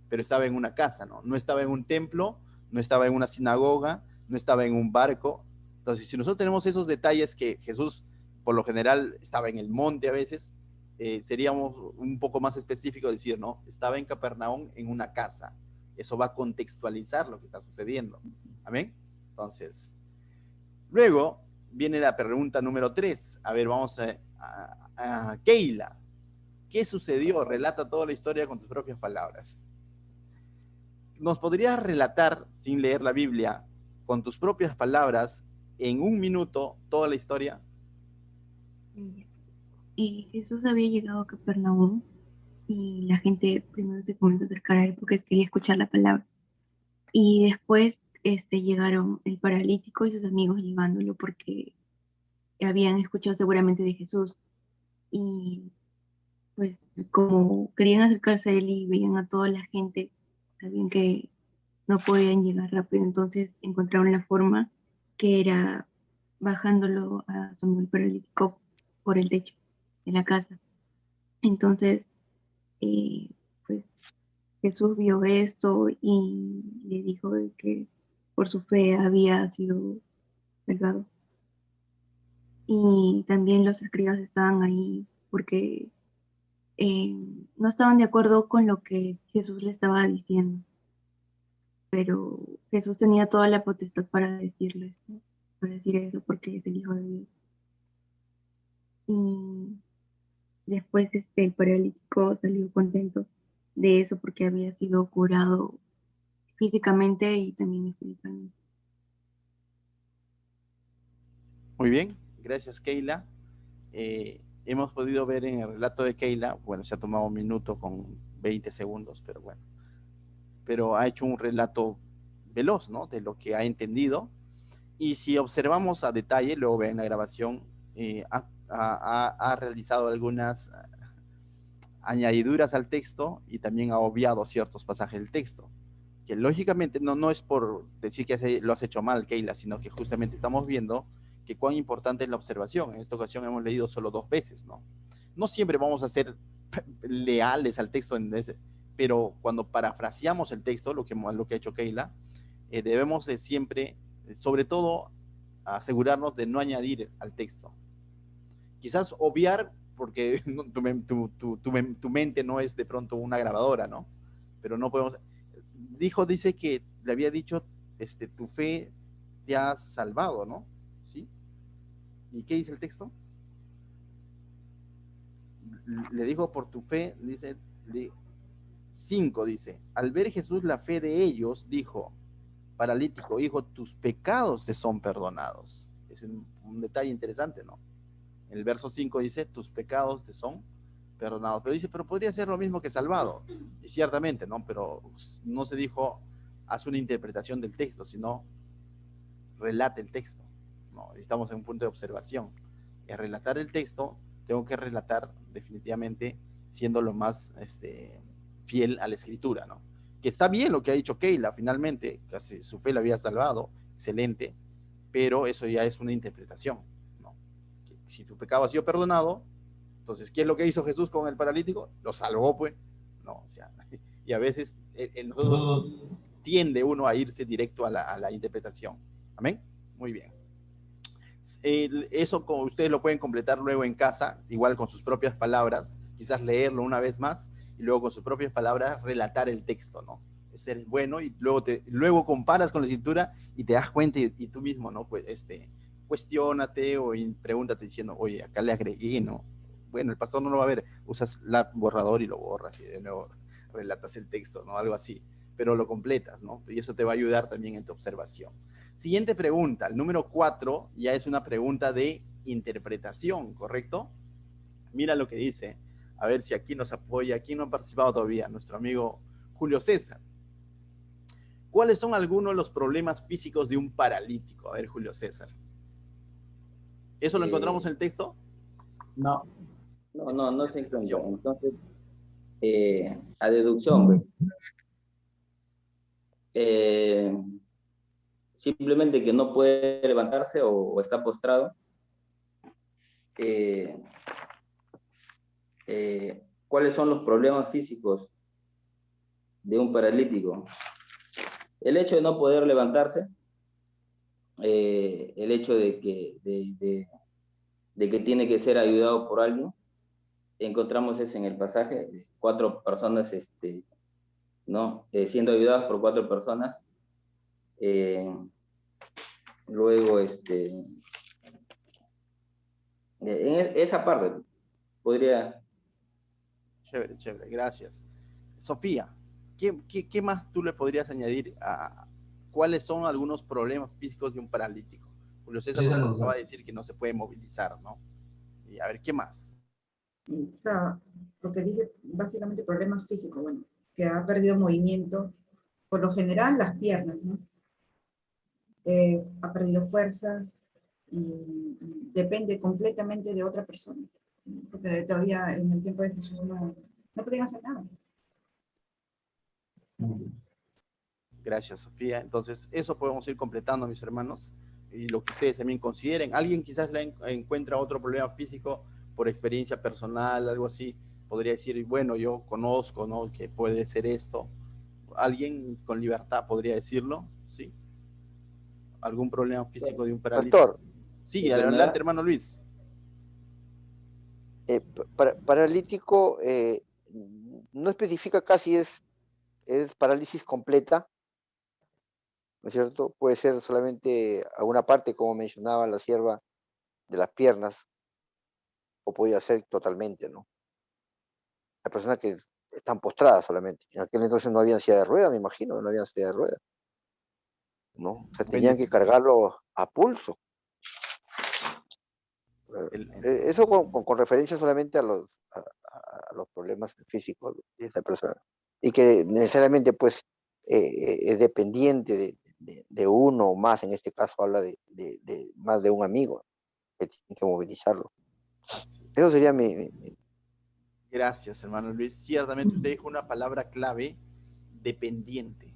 pero estaba en una casa, ¿no? No estaba en un templo, no estaba en una sinagoga, no estaba en un barco. Entonces, si nosotros tenemos esos detalles que Jesús, por lo general, estaba en el monte a veces, seríamos un poco más específicos decir, ¿no? Estaba en Capernaum en una casa. Eso va a contextualizar lo que está sucediendo. ¿Amén? Entonces, luego viene la pregunta número 3. A ver, vamos a Keila. ¿Qué sucedió? Relata toda la historia con tus propias palabras. ¿Nos podrías relatar, sin leer la Biblia, con tus propias palabras, en un minuto, toda la historia? Y Jesús había llegado a Capernaum y la gente primero se comenzó a acercar a él porque quería escuchar la palabra. Y después llegaron el paralítico y sus amigos llevándolo porque habían escuchado seguramente de Jesús. Y pues como querían acercarse a él y veían a toda la gente, sabían que no podían llegar rápido, entonces encontraron la forma que era bajándolo a su amigo el paralítico por el techo de la casa. Entonces, pues Jesús vio esto y le dijo de que por su fe había sido salvado. Y también los escribas estaban ahí porque no estaban de acuerdo con lo que Jesús le estaba diciendo, pero Jesús tenía toda la potestad para decirles, ¿no? Para decir eso porque es el Hijo de Dios. Y después el paralítico salió contento de eso porque había sido curado físicamente y también espiritualmente. Muy bien, gracias Keila. Hemos podido ver en el relato de Keila, bueno, se ha tomado un minuto con 20 segundos, pero bueno, pero ha hecho un relato veloz, ¿no? De lo que ha entendido. Y si observamos a detalle, luego ven la grabación, ha realizado algunas añadiduras al texto y también ha obviado ciertos pasajes del texto, que lógicamente no es por decir que lo has hecho mal, Keila, sino que justamente estamos viendo que cuán importante es la observación. En esta ocasión hemos leído solo 2 veces, ¿no? No siempre vamos a ser leales al texto, pero cuando parafraseamos el texto, lo que ha hecho Keila, debemos de siempre, sobre todo, asegurarnos de no añadir al texto. Quizás obviar, porque tu mente no es de pronto una grabadora, ¿no? Pero no podemos... Dice que le había dicho, tu fe te ha salvado, ¿no? ¿Sí? ¿Y qué dice el texto? Le dijo, por tu fe, dice, 5 dice, al ver Jesús la fe de ellos, dijo, paralítico, hijo, tus pecados te son perdonados. Es un detalle interesante, ¿no? El verso 5 dice, tus pecados te son perdonados. Pero dice, pero podría ser lo mismo que salvado. Y ciertamente, ¿no? Pero no se dijo, haz una interpretación del texto, sino relate el texto. No, estamos en un punto de observación. Y al relatar el texto, tengo que relatar definitivamente siendo lo más fiel a la escritura, ¿no? Que está bien lo que ha dicho Keila, finalmente, casi su fe la había salvado, excelente, pero eso ya es una interpretación, ¿no? Si tu pecado ha sido perdonado, entonces, ¿qué es lo que hizo Jesús con el paralítico? Lo salvó, pues, ¿no? O sea, y a veces nosotros tiende uno a irse directo a la interpretación. ¿Amén? Muy bien. Eso como ustedes lo pueden completar luego en casa, igual con sus propias palabras, quizás leerlo una vez más y luego con sus propias palabras relatar el texto, ¿no? Es ser bueno y luego comparas con la escritura y te das cuenta y tú mismo, ¿no? Pues cuestiónate o pregúntate diciendo, oye, acá le agregué, ¿no? Bueno, el pastor no lo va a ver, usas la borrador y lo borras y de nuevo relatas el texto, ¿no? Algo así, pero lo completas, ¿no? Y eso te va a ayudar también en tu observación. Siguiente pregunta, el número 4 ya es una pregunta de interpretación, ¿correcto? Mira lo que dice, a ver si aquí nos apoya, aquí no ha participado todavía, nuestro amigo Julio César. ¿Cuáles son algunos de los problemas físicos de un paralítico? A ver, Julio César. ¿Eso lo encontramos en el texto? No. No se encuentra. Entonces, a deducción, simplemente que no puede levantarse o está postrado. ¿cuáles son los problemas físicos de un paralítico? El hecho de no poder levantarse, el hecho de que tiene que ser ayudado por alguien. Encontramos eso en el pasaje, 4 personas ¿no? Siendo ayudadas por 4 personas. Luego, en esa parte podría... Chévere, chévere, gracias. Sofía, ¿qué más tú le podrías añadir a cuáles son algunos problemas físicos de un paralítico? Julio César nos acaba de decir que no se puede movilizar, ¿no? Y a ver, ¿qué más? Claro, porque dice básicamente problemas físicos, bueno, que ha perdido movimiento, por lo general las piernas, ¿no? Ha perdido fuerza y depende completamente de otra persona, porque todavía en el tiempo de Jesús no podían hacer nada. Gracias, Sofía. Entonces, eso podemos ir completando, mis hermanos, y lo que ustedes también consideren. Alguien quizás le encuentra otro problema físico por experiencia personal, algo así, podría decir, bueno, yo conozco, ¿no?, que puede ser esto. Alguien con libertad podría decirlo, ¿sí? ¿Algún problema físico de un paralítico? Pastor. Sí, adelante, hermano Luis. Paralítico no especifica casi es parálisis completa, ¿no es cierto? Puede ser solamente alguna parte, como mencionaba la sierva, de las piernas, o podría ser totalmente, ¿no? Las personas que están postradas solamente. En aquel entonces no había silla de ruedas, me imagino, no había silla de ruedas, ¿no? O sea, tenían que cargarlo a pulso. Eso con referencia solamente a los problemas físicos de esta persona. Y que necesariamente, pues, es dependiente de uno o más. En este caso habla de más de un amigo que tiene que movilizarlo. Eso sería mi... Gracias, hermano Luis. Ciertamente usted dijo una palabra clave, dependiente.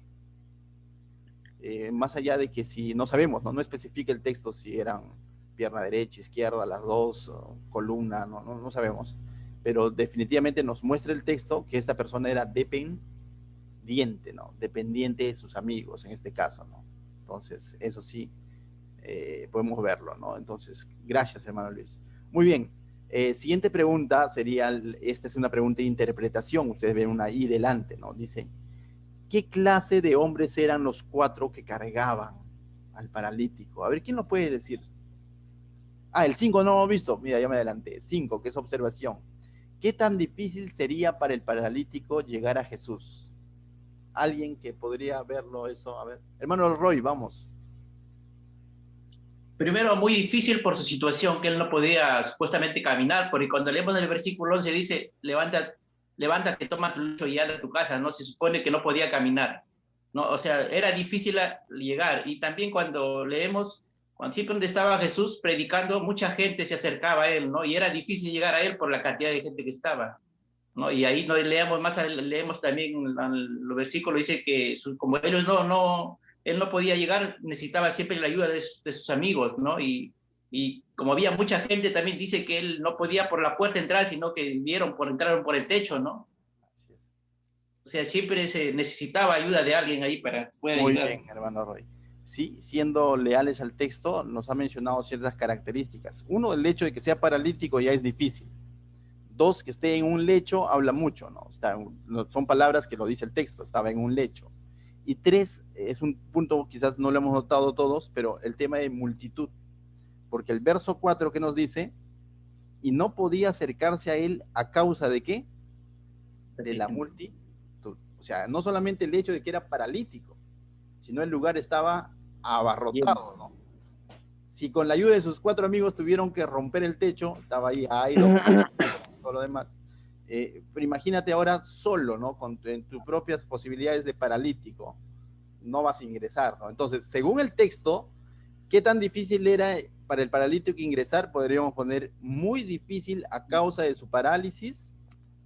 Más allá de que si no sabemos, no especifica el texto si eran pierna derecha, izquierda, las dos, columna, no sabemos. Pero definitivamente nos muestra el texto que esta persona era dependiente, ¿no? Dependiente de sus amigos, en este caso, ¿no? Entonces, eso sí, podemos verlo, ¿no? Entonces, gracias, hermano Luis. Muy bien. Siguiente pregunta sería, esta es una pregunta de interpretación, ustedes ven una I delante, ¿no? Dice, ¿qué clase de hombres eran los 4 que cargaban al paralítico? A ver, ¿quién lo puede decir? Ah, el 5 no lo he visto, mira, ya me adelanté. 5, que es observación. ¿Qué tan difícil sería para el paralítico llegar a Jesús? ¿Alguien que podría verlo eso? A ver, hermano Roy, vamos. Primero, muy difícil por su situación, que él no podía supuestamente caminar, porque cuando leemos el versículo 11 dice, levántate, toma tu lecho y anda a tu casa, ¿no? Se supone que no podía caminar, ¿no? O sea, era difícil llegar. Y también cuando leemos, cuando siempre donde estaba Jesús predicando, mucha gente se acercaba a él, ¿no? Y era difícil llegar a él por la cantidad de gente que estaba, ¿no? Y ahí no leemos también los versículos, dice que como ellos él no podía llegar, necesitaba siempre la ayuda de sus amigos, ¿no? Y como había mucha gente, también dice que él no podía por la puerta entrar, sino que entraron por el techo, ¿no? O sea, siempre se necesitaba ayuda de alguien ahí para poder ayudar. Muy bien, hermano Roy. Sí, siendo leales al texto, nos ha mencionado ciertas características. Uno, el hecho de que sea paralítico ya es difícil. 2, que esté en un lecho, habla mucho, ¿no? Son palabras que lo dice el texto, estaba en un lecho. Y 3, es un punto, quizás no lo hemos notado todos, pero el tema de multitud. Porque el verso 4 que nos dice, y no podía acercarse a él a causa de ¿qué? De la multitud. O sea, no solamente el hecho de que era paralítico, sino el lugar estaba abarrotado, ¿no? Si con la ayuda de sus 4 amigos tuvieron que romper el techo, estaba ahí todo lo demás. Pero imagínate ahora solo, ¿no? En tus propias posibilidades de paralítico, no vas a ingresar, ¿no? Entonces, según el texto, ¿qué tan difícil era para el paralítico ingresar? Podríamos poner muy difícil a causa de su parálisis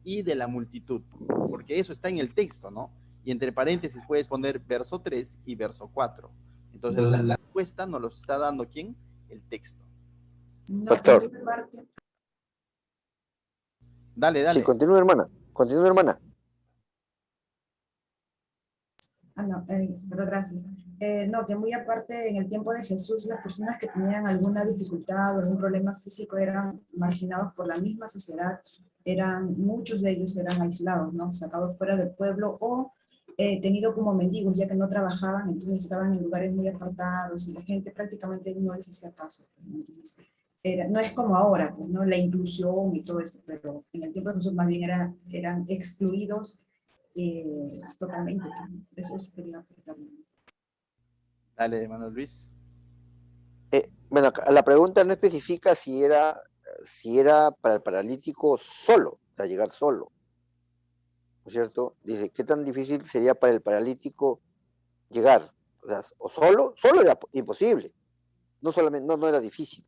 y de la multitud, porque eso está en el texto, ¿no? Y entre paréntesis puedes poner verso 3 y verso 4. Entonces, la respuesta nos lo está dando ¿quién? El texto. Pastor. Dale. Sí, continúa, hermana. Continúa, hermana. No, perdón, gracias. No, que muy aparte, en el tiempo de Jesús, las personas que tenían alguna dificultad o algún problema físico eran marginados por la misma sociedad, muchos de ellos eran aislados, ¿no? Sacados fuera del pueblo o tenidos como mendigos, ya que no trabajaban, entonces estaban en lugares muy apartados y la gente prácticamente no les hacía caso, pues, ¿no? Entonces, no es como ahora, pues, ¿no? La inclusión y todo esto, pero en el tiempo de Jesús más bien eran excluidos totalmente. Eso quería aportar. Dale, hermano Luis. Bueno, la pregunta no especifica si era para el paralítico solo, o sea, llegar solo, ¿no es cierto? Dice, ¿qué tan difícil sería para el paralítico llegar? O sea, o solo era imposible, no solamente, no era difícil.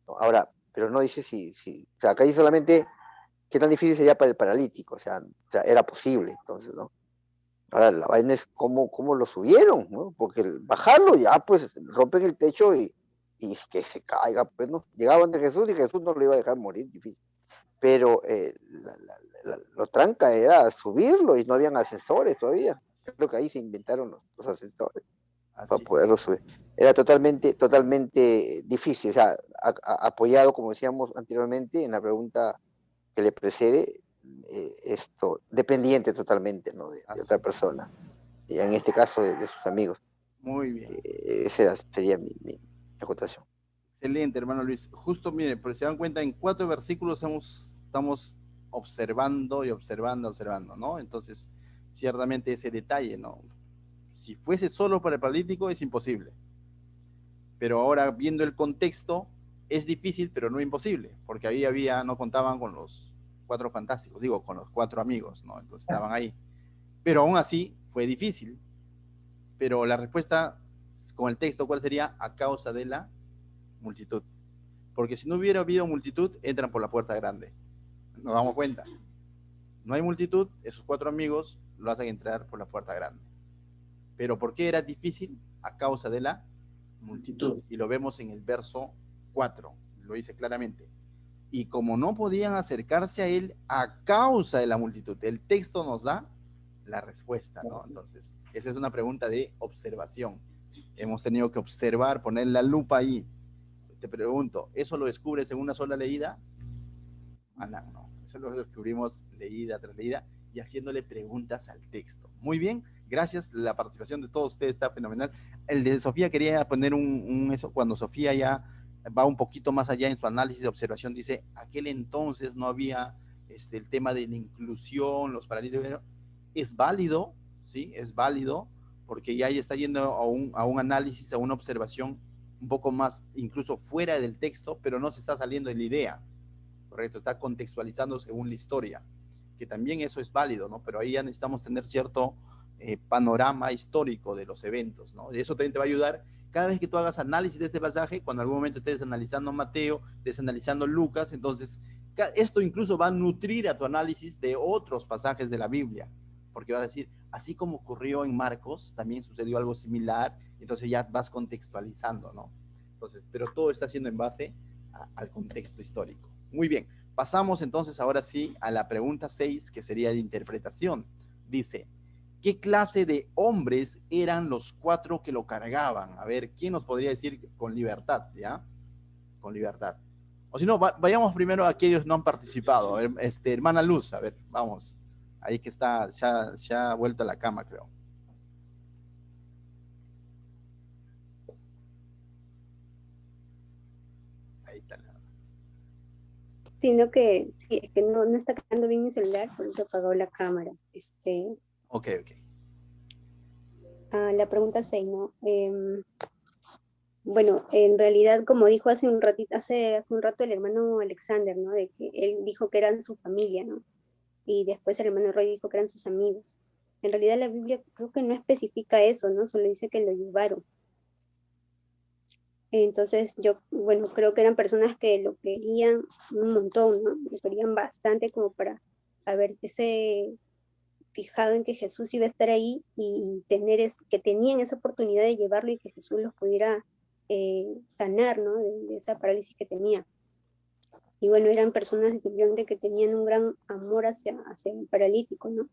¿No? Ahora, pero no dice o sea, acá dice solamente qué tan difícil sería para el paralítico, o sea, era posible, entonces, ¿no? Ahora, la vaina es cómo lo subieron, ¿no? Porque bajarlo ya, pues, rompen el techo y que se caiga, pues, ¿no? Llegaban de Jesús y Jesús no lo iba a dejar morir, difícil. Pero lo tranca era subirlo y no habían ascensores todavía. Creo que ahí se inventaron los ascensores para Así es. poderlo subir. Era totalmente difícil, o sea, apoyado, como decíamos anteriormente, en la pregunta que le precede, dependiente totalmente, ¿no? de Así otra es. persona, y en este caso de sus amigos. Muy bien. Esa sería mi acotación. Excelente, hermano Luis. Justo, mire, pero se dan cuenta, en 4 versículos estamos observando y observando, ¿no? Entonces, ciertamente ese detalle, ¿no? Si fuese solo para el paralítico es imposible. Pero ahora, viendo el contexto, es difícil, pero no imposible, porque ahí no contaban con los 4 fantásticos, digo, con los 4 amigos, ¿no? Entonces estaban ahí. Pero aún así, fue difícil. Pero la respuesta, con el texto, ¿cuál sería? A causa de la multitud. Porque si no hubiera habido multitud, entran por la puerta grande. Nos damos cuenta. No hay multitud, esos 4 amigos lo hacen entrar por la puerta grande. Pero ¿por qué era difícil? A causa de la multitud. Y lo vemos en el verso 4, lo dice claramente. Y como no podían acercarse a él a causa de la multitud, el texto nos da la respuesta, ¿no? Entonces, esa es una pregunta de observación. Hemos tenido que observar, poner la lupa ahí. Te pregunto, ¿eso lo descubres en una sola leída? No, eso lo descubrimos leída tras leída y haciéndole preguntas al texto. Muy bien, gracias, la participación de todos ustedes está fenomenal. El de Sofía quería poner eso, cuando Sofía ya va un poquito más allá en su análisis de observación, dice, aquel entonces no había el tema de la inclusión, los paralíticos, es válido, ¿sí? Es válido, porque ya está yendo a un análisis, a una observación un poco más, incluso fuera del texto, pero no se está saliendo de la idea. Correcto, está contextualizando según la historia, que también eso es válido, ¿no? Pero ahí ya necesitamos tener cierto panorama histórico de los eventos, ¿no? Y eso también te va a ayudar cada vez que tú hagas análisis de este pasaje, cuando en algún momento estés analizando Mateo, estés analizando Lucas, entonces esto incluso va a nutrir a tu análisis de otros pasajes de la Biblia, porque vas a decir, así como ocurrió en Marcos, también sucedió algo similar, entonces ya vas contextualizando, ¿no? Entonces, pero todo está siendo en base al contexto histórico. Muy bien, pasamos entonces ahora sí a la pregunta 6, que sería de interpretación. Dice, ¿qué clase de hombres eran los 4 que lo cargaban? A ver, ¿quién nos podría decir con libertad, ya? Con libertad. O si no, vayamos primero a aquellos que no han participado. A ver, hermana Luz, a ver, vamos. Ahí que está, se ha vuelto a la cama, creo. Ahí está. Sino que, sí, es que no está quedando bien mi celular, por eso apagó la cámara. Ok. La pregunta 6, ¿no? Bueno, en realidad, como dijo hace un rato el hermano Alexander, ¿no? De que él dijo que eran su familia, ¿no? Y después el hermano Roy dijo que eran sus amigos. En realidad la Biblia creo que no especifica eso, ¿no? Solo dice que lo llevaron. Entonces yo, bueno, creo que eran personas que lo querían un montón, ¿no? Lo querían bastante como para haberse fijado en que Jesús iba a estar ahí y que tenían esa oportunidad de llevarlo y que Jesús los pudiera sanar, ¿no? De esa parálisis que tenía. Y bueno, eran personas efectivamente que tenían un gran amor hacia el paralítico, ¿no?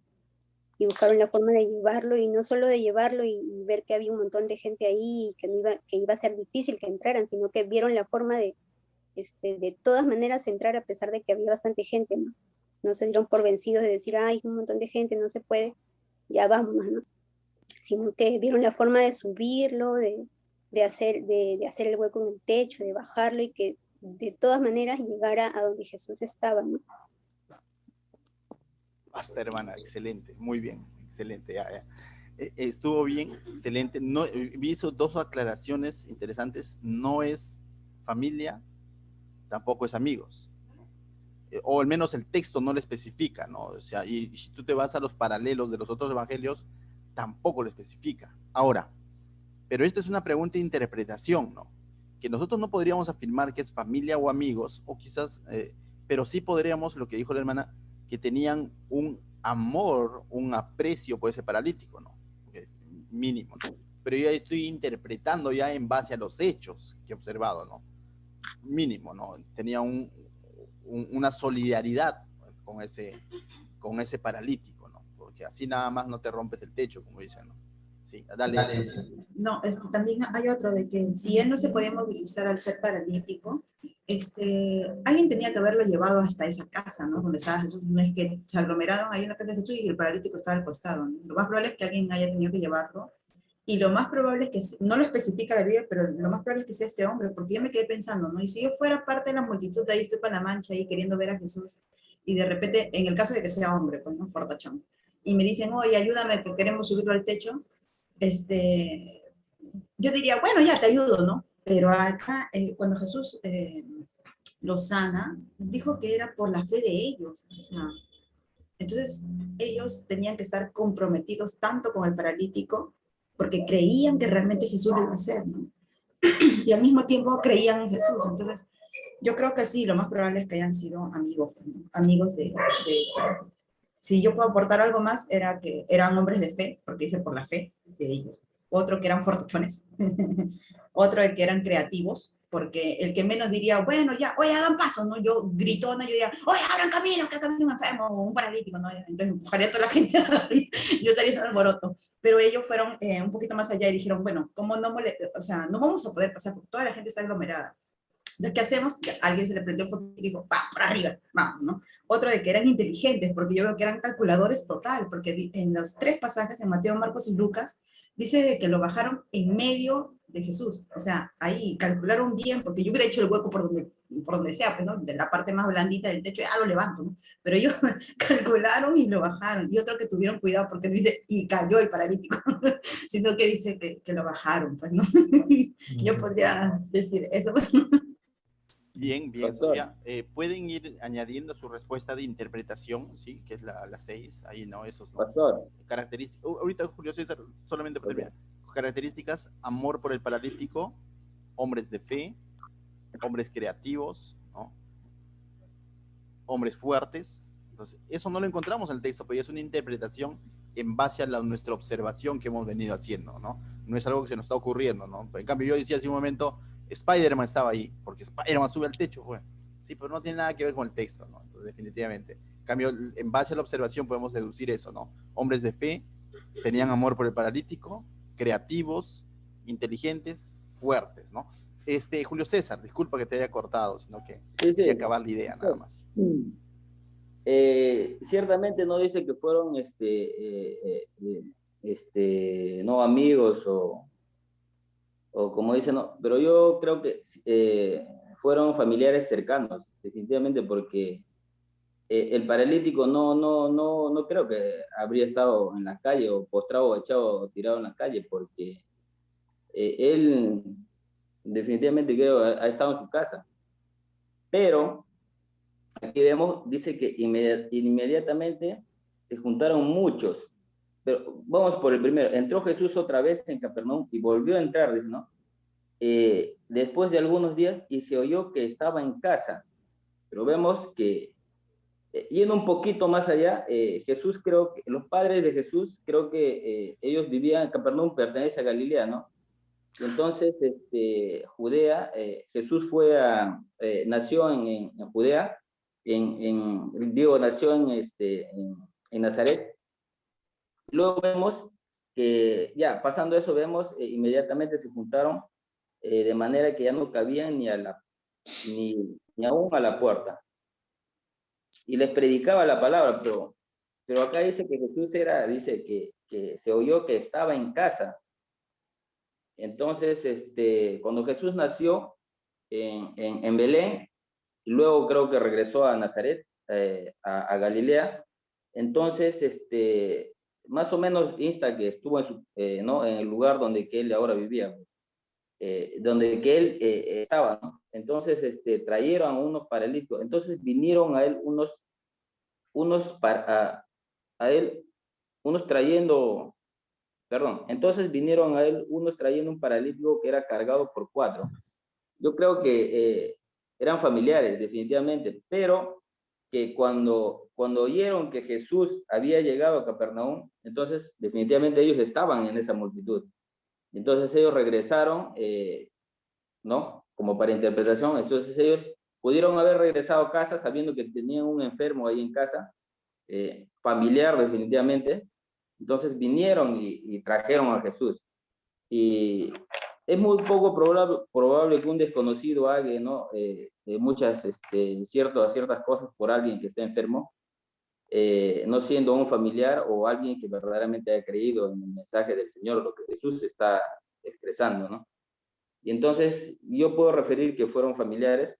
Y buscaron la forma de llevarlo, y no solo de llevarlo y ver que había un montón de gente ahí, y que iba a ser difícil que entraran, sino que vieron la forma de todas maneras entrar a pesar de que había bastante gente, ¿no? No se dieron por vencidos de decir, ay, un montón de gente, no se puede, ya vámonos, ¿no? Sino que vieron la forma de subirlo, de hacer el hueco en el techo, de bajarlo, y que de todas maneras llegara a donde Jesús estaba, ¿no? Basta, hermana, excelente, muy bien, excelente. Ya. Estuvo bien, excelente. No, vi esos dos aclaraciones interesantes. No es familia, tampoco es amigos. O al menos el texto no lo especifica, ¿no? O sea, y si tú te vas a los paralelos de los otros evangelios, tampoco lo especifica. Ahora, pero esto es una pregunta de interpretación, ¿no? Que nosotros no podríamos afirmar que es familia o amigos, o quizás, pero sí podríamos, lo que dijo la hermana, que tenían un amor, un aprecio por ese paralítico, ¿no? Mínimo, ¿no? Pero yo estoy interpretando ya en base a los hechos que he observado, ¿no? Mínimo, ¿no? Tenía una solidaridad con ese paralítico, ¿no? Porque así nada más no te rompes el techo, como dicen, ¿no? Sí, dale. No, también hay otro de que si él no se podía movilizar al ser paralítico, alguien tenía que haberlo llevado hasta esa casa, ¿no? Donde estaba Jesús. No es que se aglomeraron ahí en la casa de Jesús y el paralítico estaba al costado, ¿no? Lo más probable es que alguien haya tenido que llevarlo, y lo más probable es que, no lo especifica la Biblia, pero lo más probable es que sea este hombre, porque yo me quedé pensando, ¿no? Y si yo fuera parte de la multitud, ahí estoy con la mancha ahí queriendo ver a Jesús, y de repente, en el caso de que sea hombre, pues, ¿no? Fortachón, y me dicen, oye, ayúdame que queremos subirlo al techo, yo diría, bueno, ya te ayudo, ¿no? Pero acá, cuando Jesús lo sana, dijo que era por la fe de ellos. O sea, entonces, ellos tenían que estar comprometidos tanto con el paralítico, porque creían que realmente Jesús lo iba a hacer, ¿no? Y al mismo tiempo creían en Jesús. Entonces, yo creo que sí, lo más probable es que hayan sido amigos, ¿no? Amigos si yo puedo aportar algo más, era que eran hombres de fe, porque dice por la fe de ellos. Otro que eran fortachones. Otro de que eran creativos, porque el que menos diría, bueno, ya, oye, hagan paso, ¿no? Yo gritona, yo diría, oye, abran camino, que camino un enfermo, o un paralítico, ¿no? Entonces empujaría a toda la gente, yo estaría ese alboroto. Pero ellos fueron un poquito más allá y dijeron, bueno, ¿cómo no o sea, no vamos a poder pasar, porque toda la gente está aglomerada? Entonces, ¿qué hacemos? Alguien se le prendió fuego y dijo, va, por arriba, vamos, ¿no? Otro de que eran inteligentes, porque yo veo que eran calculadores total, porque en los 3 pasajes, en Mateo, Marcos y Lucas, dice de que lo bajaron en medio de Jesús. O sea, ahí calcularon bien, porque yo hubiera hecho el hueco por donde sea, pues, ¿no? De la parte más blandita del techo, ya lo levanto, ¿no? Pero ellos calcularon y lo bajaron. Y otro que tuvieron cuidado, porque no dice, y cayó el paralítico, sino que dice que lo bajaron, pues, ¿no? Yo podría decir eso, pues, ¿no? Bien, Sofía. Pueden ir añadiendo su respuesta de interpretación, ¿sí? Que es la 6, ahí, ¿no? Esos, ¿no? Pastor. Características. Ahorita, Julio César, solamente para terminar. Características: amor por el paralítico, hombres de fe, hombres creativos, ¿no? Hombres fuertes. Entonces, eso no lo encontramos en el texto, pero es una interpretación en base a nuestra observación que hemos venido haciendo, ¿no? No es algo que se nos está ocurriendo, ¿no? En cambio, yo decía hace un momento, Spider-Man estaba ahí, porque Spider-Man sube al techo, güey. Sí, pero no tiene nada que ver con el texto, ¿no? Entonces, definitivamente. En cambio, en base a la observación podemos deducir eso, ¿no? Hombres de fe, tenían amor por el paralítico, creativos, inteligentes, fuertes, ¿no? Julio César, disculpa que te haya cortado, sino que quería acabar la idea, nada más. Ciertamente no dice que fueron no amigos o como dicen, no, pero yo creo que fueron familiares cercanos, definitivamente, porque el paralítico no creo que habría estado en la calle o postrado o echado o tirado en la calle, porque él definitivamente creo ha estado en su casa. Pero aquí vemos, dice que inmediatamente se juntaron muchos. Pero vamos por el primero. Entró Jesús otra vez en Capernaum y volvió a entrar, dice, ¿no? Después de algunos días, y se oyó que estaba en casa. Pero vemos que, yendo un poquito más allá, Jesús, creo que los padres de Jesús, creo que ellos vivían en Capernaum, pertenece a Galilea, ¿no? Entonces, Judea, Jesús nació en Judea, nació en Nazaret. Luego vemos que ya pasando eso, vemos inmediatamente se juntaron de manera que ya no cabían ni aún a la puerta. Y les predicaba la palabra, pero acá dice que Jesús dice que se oyó que estaba en casa. Entonces, cuando Jesús nació en Belén, y luego creo que regresó a Nazaret, a Galilea, entonces, más o menos insta que estuvo ¿no? en el lugar donde que él ahora vivía, donde que él estaba, ¿no? Entonces, trajeron a unos paralíticos, entonces vinieron a él entonces vinieron a él unos trayendo un paralítico que era cargado por 4. Yo creo que eran familiares, definitivamente, pero que cuando oyeron que Jesús había llegado a Capernaum, entonces definitivamente ellos estaban en esa multitud. Entonces ellos regresaron, ¿no? Como para interpretación, entonces ellos pudieron haber regresado a casa sabiendo que tenían un enfermo ahí en casa, familiar definitivamente. Entonces vinieron y trajeron a Jesús. Y es muy poco probable que un desconocido haga, ¿no? Ciertas cosas por alguien que esté enfermo, no siendo un familiar o alguien que verdaderamente haya creído en el mensaje del Señor, lo que Jesús está expresando, ¿no? Y entonces yo puedo referir que fueron familiares,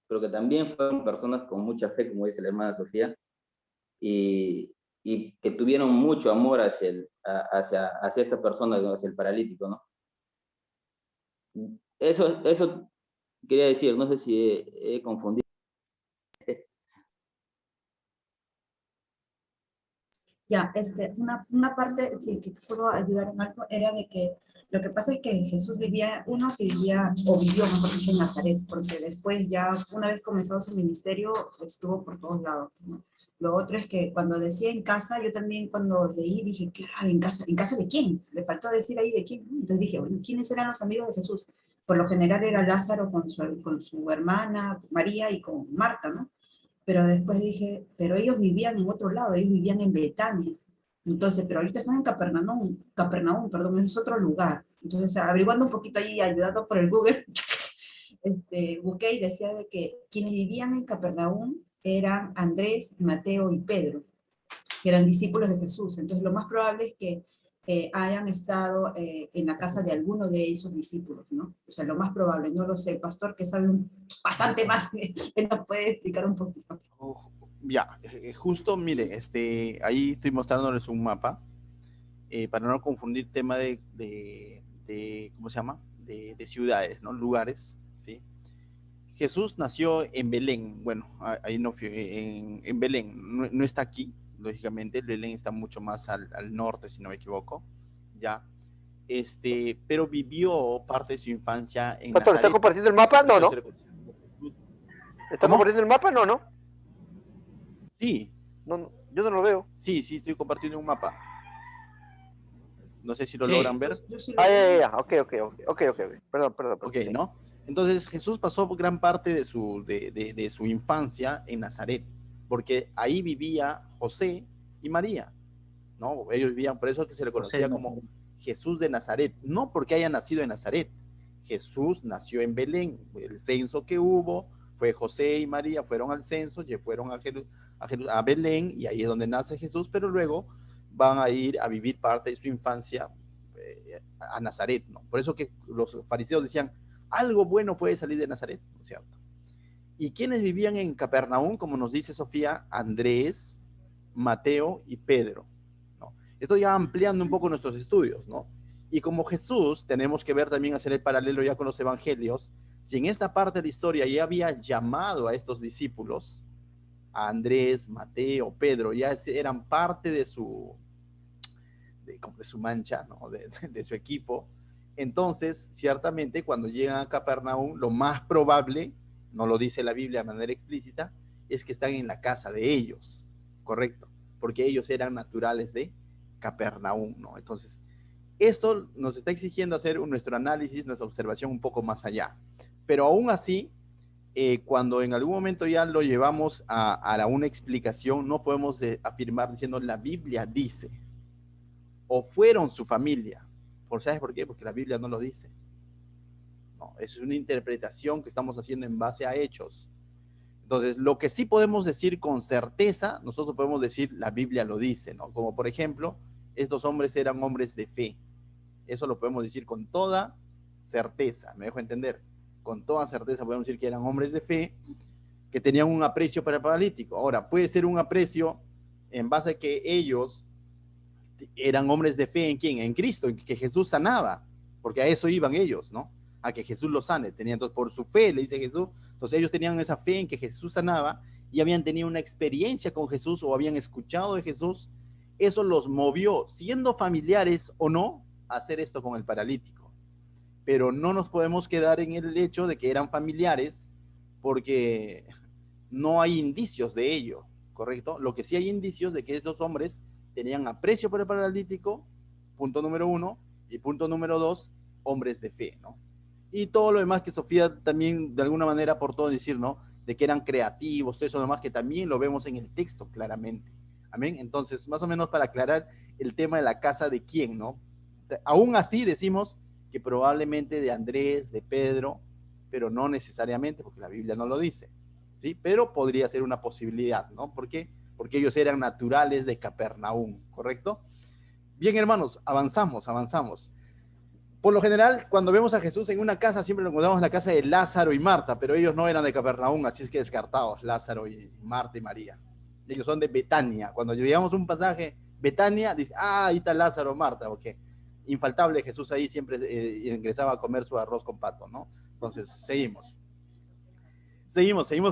pero que también fueron personas con mucha fe, como dice la hermana Sofía, y que tuvieron mucho amor hacia esta persona, hacia el paralítico, ¿no? Eso quería decir, no sé si he confundido. Ya, una parte que puedo ayudar en algo era de que lo que pasa es que Jesús vivía, o vivió, mejor dicho, en Nazaret, porque después ya, una vez comenzado su ministerio, estuvo por todos lados, ¿no? Lo otro es que cuando decía en casa, yo también cuando leí dije, ¿qué raro, en casa de quién? Le faltó decir ahí de quién, ¿no? Entonces dije, bueno, ¿quiénes eran los amigos de Jesús? Por lo general era Lázaro con su hermana María y con Marta, ¿no? Pero después dije, pero ellos vivían en otro lado, ellos vivían en Betania. Entonces, pero ahorita están en Capernaum, perdón, es otro lugar. Entonces, averiguando un poquito ahí, ayudado por el Google, busqué y decía de que quienes vivían en Capernaum eran Andrés, Mateo y Pedro, que eran discípulos de Jesús. Entonces, lo más probable es que hayan estado en la casa de alguno de esos discípulos, ¿no? O sea, lo más probable, no lo sé. El pastor que sabe bastante más, que nos puede explicar un poquito. Ya, justo, mire, ahí estoy mostrándoles un mapa, para no confundir tema de ¿cómo se llama? De ciudades, ¿no? Lugares, ¿sí? Jesús nació en Belén, bueno, ahí no fui, en Belén, no está aquí, lógicamente, Belén está mucho más al norte, si no me equivoco, ya, pero vivió parte de su infancia en Pastor, Nazaret. ¿está compartiendo el mapa? No, ¿no? ¿Está ¿Cómo? compartiendo el mapa? No, ¿no? Sí. No, yo no lo veo. Sí, estoy compartiendo un mapa. No sé si lo Sí. logran ver. Ya. Ok. Perdón. Ok, ¿no? Entonces Jesús pasó gran parte de su infancia en Nazaret, porque ahí vivía José y María, ¿no? Ellos vivían, por eso que se le conocía como Jesús de Nazaret, no porque haya nacido en Nazaret. Jesús nació en Belén, el censo que hubo, fue José y María, fueron al censo, y fueron a Belén, y ahí es donde nace Jesús, pero luego van a ir a vivir parte de su infancia a Nazaret, ¿no? Por eso que los fariseos decían, algo bueno puede salir de Nazaret, ¿no es cierto? ¿Y quiénes vivían en Capernaum? Como nos dice Sofía, Andrés, Mateo y Pedro, ¿no? Esto ya ampliando un poco nuestros estudios, ¿no? Y como Jesús, tenemos que ver también, hacer el paralelo ya con los evangelios, si en esta parte de la historia ya había llamado a estos discípulos, a Andrés, Mateo, Pedro, ya eran parte de su mancha, ¿no? de su equipo. Entonces, ciertamente, cuando llegan a Capernaum, lo más probable, no lo dice la Biblia de manera explícita, es que están en la casa de ellos, ¿correcto? Porque ellos eran naturales de Capernaum, ¿no? Entonces, esto nos está exigiendo hacer nuestro análisis, nuestra observación un poco más allá. Pero aún así, cuando en algún momento ya lo llevamos a una explicación, no podemos afirmar diciendo la Biblia dice, o fueron su familia. ¿Sabes por qué? Porque la Biblia no lo dice. No, es una interpretación que estamos haciendo en base a hechos. Entonces, lo que sí podemos decir con certeza, nosotros podemos decir la Biblia lo dice, ¿no? Como por ejemplo, estos hombres eran hombres de fe. Eso lo podemos decir con toda certeza, ¿me dejo entender? Con toda certeza podemos decir que eran hombres de fe, que tenían un aprecio para el paralítico. Ahora, puede ser un aprecio en base a que ellos eran hombres de fe, ¿en quién? En Cristo, en que Jesús sanaba, porque a eso iban ellos, ¿no? A que Jesús los sane. Entonces, por su fe, le dice Jesús, entonces ellos tenían esa fe en que Jesús sanaba y habían tenido una experiencia con Jesús o habían escuchado de Jesús. Eso los movió, siendo familiares o no, a hacer esto con el paralítico. Pero no nos podemos quedar en el hecho de que eran familiares porque no hay indicios de ello, ¿correcto? Lo que sí hay indicios de que estos hombres tenían aprecio por el paralítico, punto número 1, y punto número 2, hombres de fe, ¿no? Y todo lo demás que Sofía también de alguna manera aportó decir, ¿no? De que eran creativos, todo eso demás que también lo vemos en el texto claramente. Amén. Entonces, más o menos para aclarar el tema de la casa de quién, ¿no? Aún así decimos que probablemente de Andrés, de Pedro, pero no necesariamente, porque la Biblia no lo dice, ¿sí? Pero podría ser una posibilidad, ¿no? ¿Por qué? Porque ellos eran naturales de Capernaum, ¿correcto? Bien, hermanos, avanzamos. Por lo general, cuando vemos a Jesús en una casa, siempre lo encontramos en la casa de Lázaro y Marta, pero ellos no eran de Capernaum, así es que descartados, Lázaro y Marta y María. Ellos son de Betania. Cuando llegamos un pasaje, Betania, dice, ahí está Lázaro, Marta, porque infaltable Jesús ahí siempre ingresaba a comer su arroz con pato, ¿no? Entonces, seguimos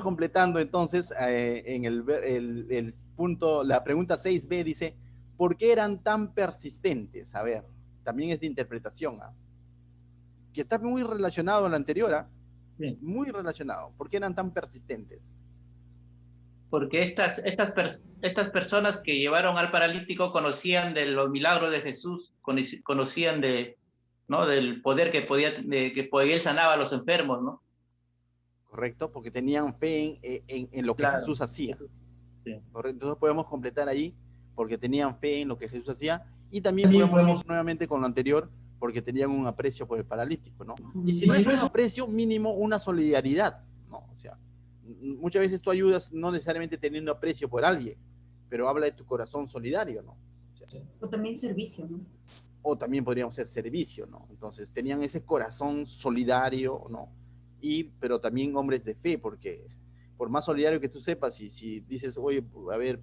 completando entonces en el punto, la pregunta 6b dice, ¿por qué eran tan persistentes? A ver, también es de interpretación, que está muy relacionado a la anterior, sí. Muy relacionado. ¿Por qué eran tan persistentes? Porque estas personas que llevaron al paralítico conocían de los milagros de Jesús, conocían ¿no? Del poder que podía él sanaba a los enfermos, ¿no? Correcto, porque tenían fe en lo que claro. Jesús hacía. Sí. Correcto, entonces podemos completar ahí, porque tenían fe en lo que Jesús hacía, y también podemos ir nuevamente con lo anterior, porque tenían un aprecio por el paralítico, ¿no? Y si no es un aprecio, mínimo una solidaridad, ¿no? O sea, muchas veces tú ayudas no necesariamente teniendo aprecio por alguien, pero habla de tu corazón solidario, ¿no? O también servicio, ¿no? O también podríamos ser servicio, ¿no? Entonces tenían ese corazón solidario, ¿no? Pero también hombres de fe, porque por más solidario que tú sepas, y si dices, oye, a ver,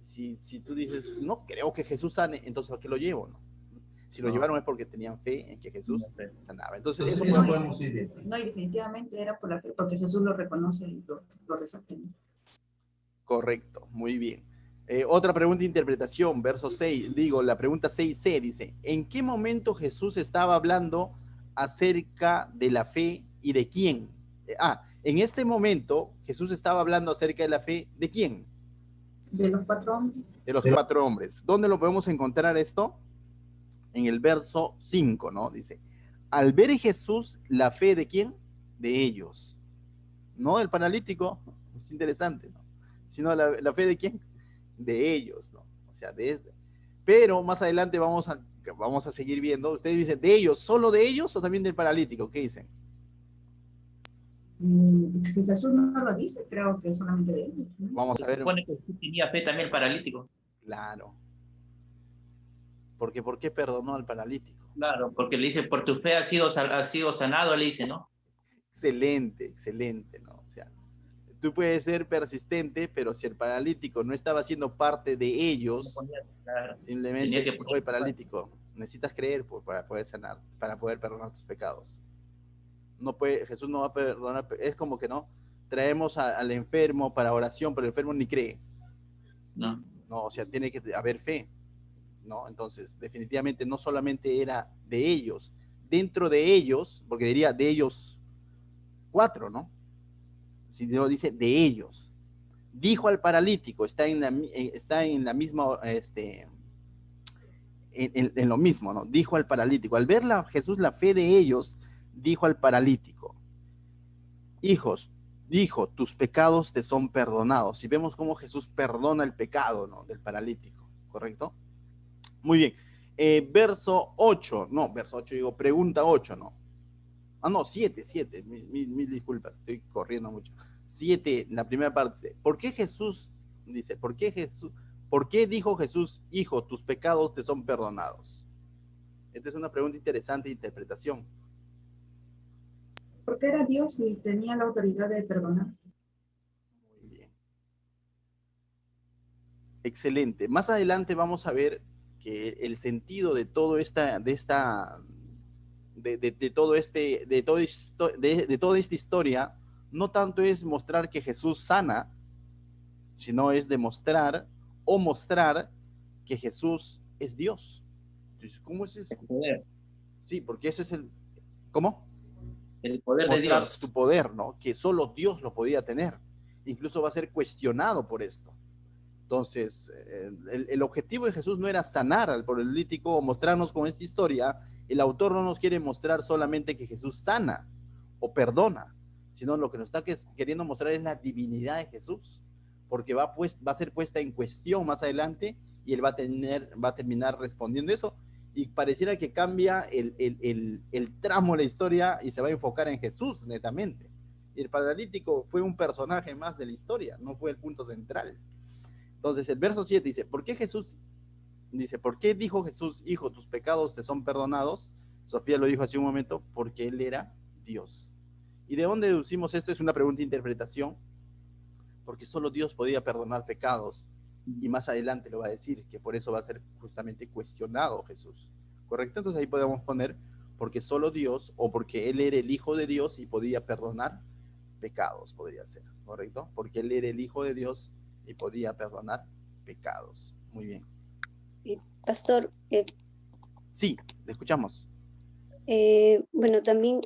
si tú dices, no creo que Jesús sane, entonces ¿a qué lo llevo, no? Si lo llevaron es porque tenían fe en que Jesús sanaba. Entonces eso podemos ir bien. No, y definitivamente era por la fe, porque Jesús lo reconoce y lo resalta. Correcto, muy bien. Otra pregunta de interpretación, verso 6, la pregunta 6c dice, ¿en qué momento Jesús estaba hablando acerca de la fe y de quién? En este momento Jesús estaba hablando acerca de la fe, ¿de quién? De los 4 hombres. De los 4 hombres. ¿Dónde lo podemos encontrar esto? En el verso 5, ¿no? Dice, al ver Jesús la fe de quién? De ellos. No del paralítico, es interesante, ¿no? Sino la fe de quién? De ellos, ¿no? O sea, pero más adelante vamos a seguir viendo. Ustedes dicen, ¿de ellos? ¿Solo de ellos o también del paralítico? ¿Qué dicen? Si Jesús no lo dice, creo que solamente de ellos, ¿no? Vamos a ver. Se supone que tenía fe también el paralítico. Claro. Porque ¿por qué perdonó al paralítico? Claro, porque le dice, por tu fe has sido sanado, le dice, ¿no? Excelente, ¿no? O sea, tú puedes ser persistente, pero si el paralítico no estaba siendo parte de ellos, claro, simplemente, oye, paralítico, necesitas creer para poder sanar, para poder perdonar tus pecados. Jesús no va a perdonar, es como que no, traemos al enfermo para oración, pero el enfermo ni cree. No, o sea, tiene que haber fe. ¿No? Entonces, definitivamente no solamente era de ellos, dentro de ellos, porque diría de ellos 4, ¿no? Si Dios dice de ellos, dijo al paralítico, está en la misma, en lo mismo, ¿no? Dijo al paralítico, al ver Jesús la fe de ellos, dijo al paralítico, hijo, tus pecados te son perdonados. Y vemos cómo Jesús perdona el pecado, ¿no? Del paralítico, ¿correcto? Muy bien. Verso 8, no, verso 8, digo, pregunta 8, ¿no? Ah, no, 7, mil disculpas, estoy corriendo mucho. 7, la primera parte, ¿por qué Jesús, dice, por qué dijo Jesús, hijo, tus pecados te son perdonados? Esta es una pregunta interesante de interpretación. Porque era Dios y tenía la autoridad de perdonar. Muy bien. Excelente. Más adelante vamos a ver que el sentido de todo de toda esta historia no tanto es mostrar que Jesús sana, sino es demostrar o mostrar que Jesús es Dios. Entonces, ¿cómo es eso? El poder. Sí, porque ese es ¿cómo? El poder de Mostrar Dios. su poder, ¿no? Que solo Dios lo podía tener. Incluso va a ser cuestionado por esto. Entonces, el objetivo de Jesús no era sanar al paralítico o mostrarnos con esta historia. El autor no nos quiere mostrar solamente que Jesús sana o perdona, sino lo que nos está queriendo mostrar es la divinidad de Jesús, porque va a ser puesta en cuestión más adelante y él va a terminar respondiendo eso, y pareciera que cambia el tramo de la historia y se va a enfocar en Jesús netamente. Y el paralítico fue un personaje más de la historia, no fue el punto central. Entonces el verso 7 dice, ¿por qué dijo Jesús, hijo, tus pecados te son perdonados? Sofía lo dijo hace un momento, porque él era Dios. ¿Y de dónde deducimos esto? Es una pregunta de interpretación, porque solo Dios podía perdonar pecados, y más adelante lo va a decir, que por eso va a ser justamente cuestionado Jesús, ¿correcto? Entonces ahí podemos poner, porque solo Dios, o porque él era el Hijo de Dios y podía perdonar pecados, podría ser, ¿correcto? Porque él era el Hijo de Dios y podía perdonar pecados. Muy bien. Pastor, sí, le escuchamos. Bueno, también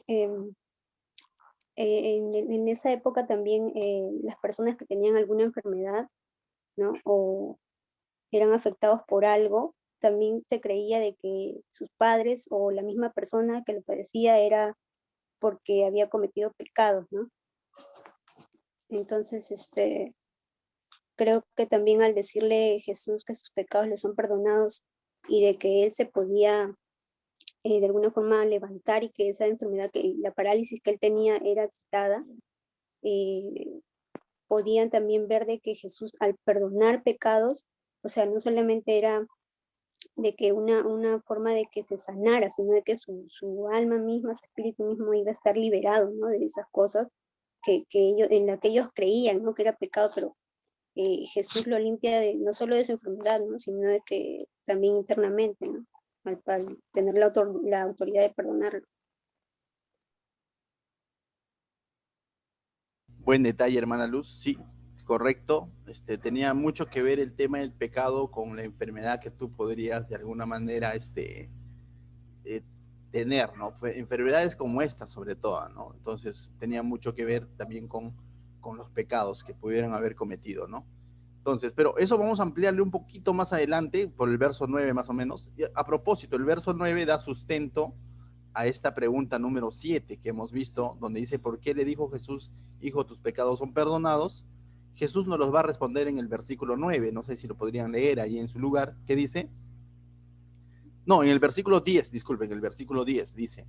en esa época también las personas que tenían alguna enfermedad, ¿no? O eran afectados por algo, también se creía de que sus padres o la misma persona que lo padecía era porque había cometido pecados, ¿no? Entonces, creo que también al decirle Jesús que sus pecados le son perdonados y de que él se podía de alguna forma levantar y que esa enfermedad, que la parálisis que él tenía era quitada, podían también ver de que Jesús al perdonar pecados, o sea, no solamente era de que una forma de que se sanara, sino de que su alma misma, su espíritu mismo iba a estar liberado, ¿no? De esas cosas en las que ellos creían, ¿no? Que era pecado, pero Jesús lo limpia no solo de su enfermedad, ¿no? Sino de que también internamente, ¿no? Al tener la autoridad de perdonarlo. Buen detalle, hermana Luz, sí, correcto. Tenía mucho que ver el tema del pecado con la enfermedad que tú podrías de alguna manera tener, ¿no? Enfermedades como esta sobre todo, ¿no? Entonces tenía mucho que ver también con los pecados que pudieran haber cometido, ¿no? Entonces, pero eso vamos a ampliarle un poquito más adelante, por el verso 9 más o menos. Y a propósito, el verso 9 da sustento a esta pregunta número 7 que hemos visto, donde dice, ¿por qué le dijo Jesús, hijo, tus pecados son perdonados? Jesús nos los va a responder en el versículo 9, no sé si lo podrían leer ahí en su lugar, ¿qué dice? No, en el versículo 10, disculpen, el versículo 10 dice,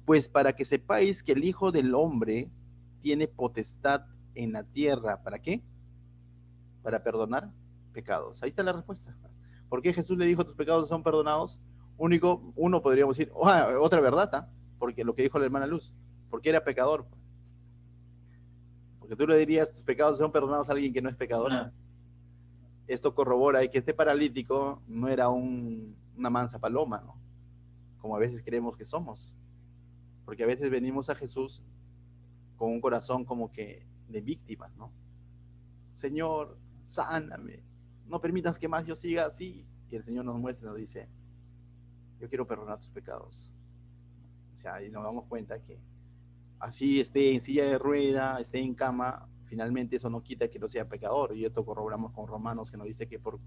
pues para que sepáis que el Hijo del Hombre tiene potestad en la tierra, ¿para qué? Para perdonar pecados. Ahí está la respuesta. ¿Por qué Jesús le dijo, tus pecados son perdonados? Uno podríamos decir, otra verdad, ¿eh? Porque lo que dijo la hermana Luz, porque era pecador. Porque tú le dirías, tus pecados son perdonados a alguien que no es pecador. Esto corrobora que este paralítico no era una mansa paloma, ¿no? Como a veces creemos que somos. Porque a veces venimos a Jesús con un corazón como que de víctimas, ¿no? Señor, sáname, no permitas que más yo siga así. Y el Señor nos muestra y nos dice, yo quiero perdonar tus pecados. O sea, y nos damos cuenta que así esté en silla de rueda, esté en cama, finalmente eso no quita que no sea pecador. Y esto corroboramos con Romanos, que nos dice que por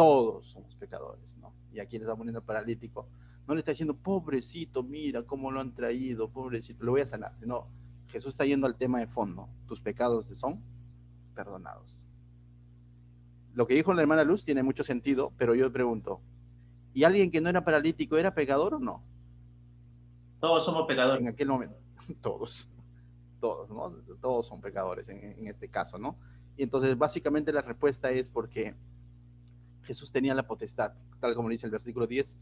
todos somos pecadores, ¿no? Y aquí le está poniendo paralítico. No le está diciendo, pobrecito, mira cómo lo han traído, pobrecito, lo voy a sanar. Sino, Jesús está yendo al tema de fondo. Tus pecados son perdonados. Lo que dijo la hermana Luz tiene mucho sentido, pero yo pregunto, ¿y alguien que no era paralítico era pecador o no? Todos somos pecadores. En aquel momento, todos, ¿no? Todos son pecadores en este caso, ¿no? Y entonces básicamente la respuesta es porque Jesús tenía la potestad, tal como dice el versículo 10,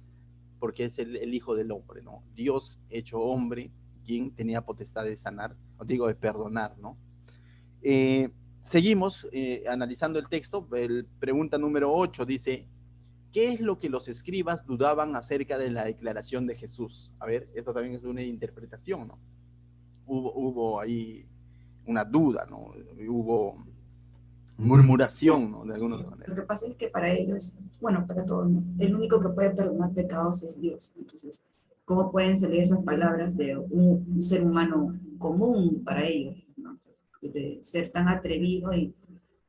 porque es el Hijo del Hombre, ¿no? Dios hecho hombre, quien tenía potestad de sanar, os digo, de perdonar, ¿no? Seguimos analizando el texto. Pregunta número 8 dice, ¿qué es lo que los escribas dudaban acerca de la declaración de Jesús? A ver, esto también es una interpretación, ¿no? Hubo ahí una duda, ¿no? Hubo murmuración, ¿no? De alguna manera. Lo que pasa es que para ellos, bueno, para todos, ¿no? El único que puede perdonar pecados es Dios. Entonces, ¿cómo pueden salir esas palabras de un ser humano común para ellos, ¿no? De ser tan atrevido y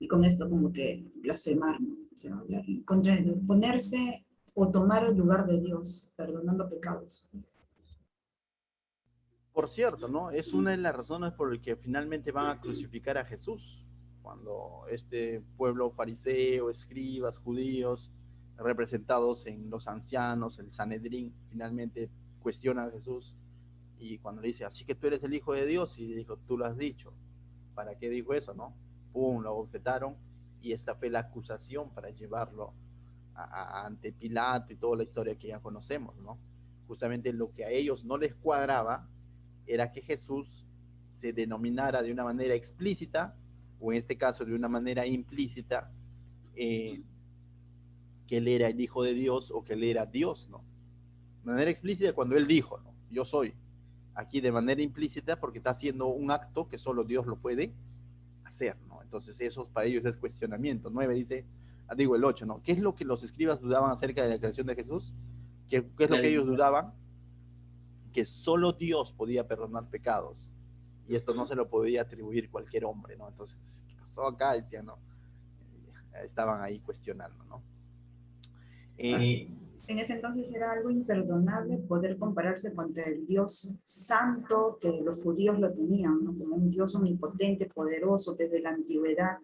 con esto como que blasfemar, ¿no? O sea, hablar en contra de Dios, ponerse o tomar el lugar de Dios, perdonando pecados. Por cierto, ¿no? Es una de las razones por las que finalmente van a crucificar a Jesús. Cuando este pueblo fariseo, escribas, judíos, representados en los ancianos, el Sanedrín, finalmente cuestiona a Jesús. Y cuando le dice, así que tú eres el Hijo de Dios, y dijo, tú lo has dicho. ¿Para qué dijo eso, no? Pum, lo objetaron, y esta fue la acusación para llevarlo ante Pilato y toda la historia que ya conocemos, ¿no? Justamente lo que a ellos no les cuadraba era que Jesús se denominara de una manera explícita, o en este caso de una manera implícita, que él era el Hijo de Dios o que él era Dios, ¿no? De manera explícita cuando él dijo, ¿no? Yo soy. Aquí de manera implícita porque está haciendo un acto que solo Dios lo puede hacer, ¿no? Entonces eso para ellos es cuestionamiento. 9 dice, digo el 8, ¿no? ¿Qué es lo que los escribas dudaban acerca de la creación de Jesús? ¿Qué es lo que ellos dudaban? Que solo Dios podía perdonar pecados. Y esto no se lo podía atribuir cualquier hombre, ¿no? Entonces, ¿qué pasó acá? Decían, ¿no? Estaban ahí cuestionando, ¿no? En ese entonces era algo imperdonable poder compararse contra el Dios santo que los judíos lo tenían, ¿no? Como un Dios omnipotente, poderoso desde la antigüedad,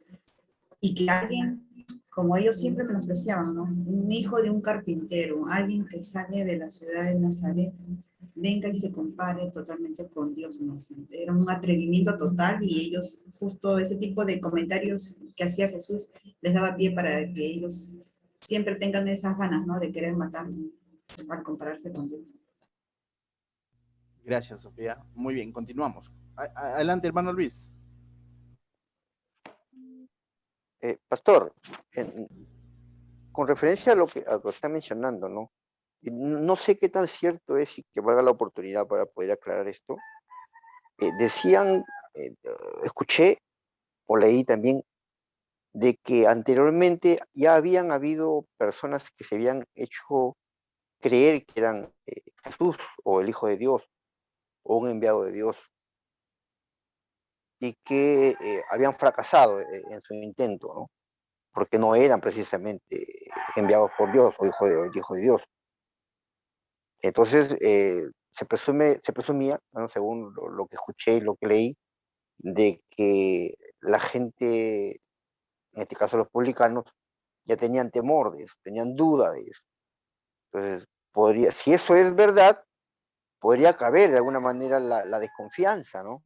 y que alguien, como ellos siempre menospreciaban, ¿no? Un hijo de un carpintero, alguien que sale de la ciudad de Nazaret, venga y se compare totalmente con Dios, ¿no? Era un atrevimiento total y ellos, justo ese tipo de comentarios que hacía Jesús, les daba pie para que ellos siempre tengan esas ganas, ¿no? De querer matar al compararse con Dios. Gracias, Sofía. Muy bien, continuamos. Adelante, hermano Luis. Pastor, con referencia a lo que está mencionando, ¿no? No sé qué tan cierto es y que valga la oportunidad para poder aclarar esto. Decían, escuché o leí también de que anteriormente ya habían habido personas que se habían hecho creer que eran Jesús o el Hijo de Dios o un enviado de Dios y que habían fracasado en su intento, ¿no? Porque no eran precisamente enviados por Dios o hijo de Dios. Entonces, se presumía, ¿no? Según lo que escuché y lo que leí, de que la gente, en este caso los publicanos, ya tenían temor de eso, tenían duda de eso. Entonces, si eso es verdad, podría caber de alguna manera la desconfianza, ¿no?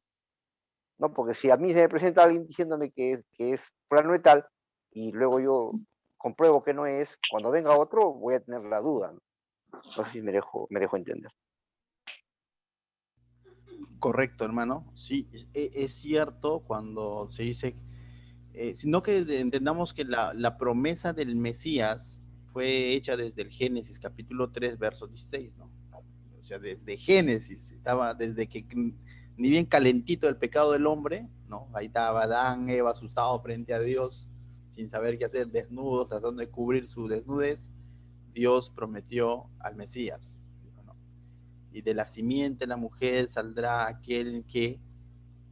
¿No? Porque si a mí se me presenta alguien diciéndome que es fulano de tal, y luego yo compruebo que no es, cuando venga otro voy a tener la duda, ¿no? No sé si me dejo entender. Correcto, hermano. Sí, es cierto cuando se dice, sino que entendamos que la promesa del Mesías fue hecha desde el Génesis, capítulo 3, verso 16, ¿no? O sea, desde Génesis, estaba desde que ni bien calentito el pecado del hombre, ¿no? Ahí estaba Adán, Eva, asustado frente a Dios, sin saber qué hacer, desnudos, tratando de cubrir su desnudez. Dios prometió al Mesías, ¿no? Y de la simiente de la mujer saldrá aquel que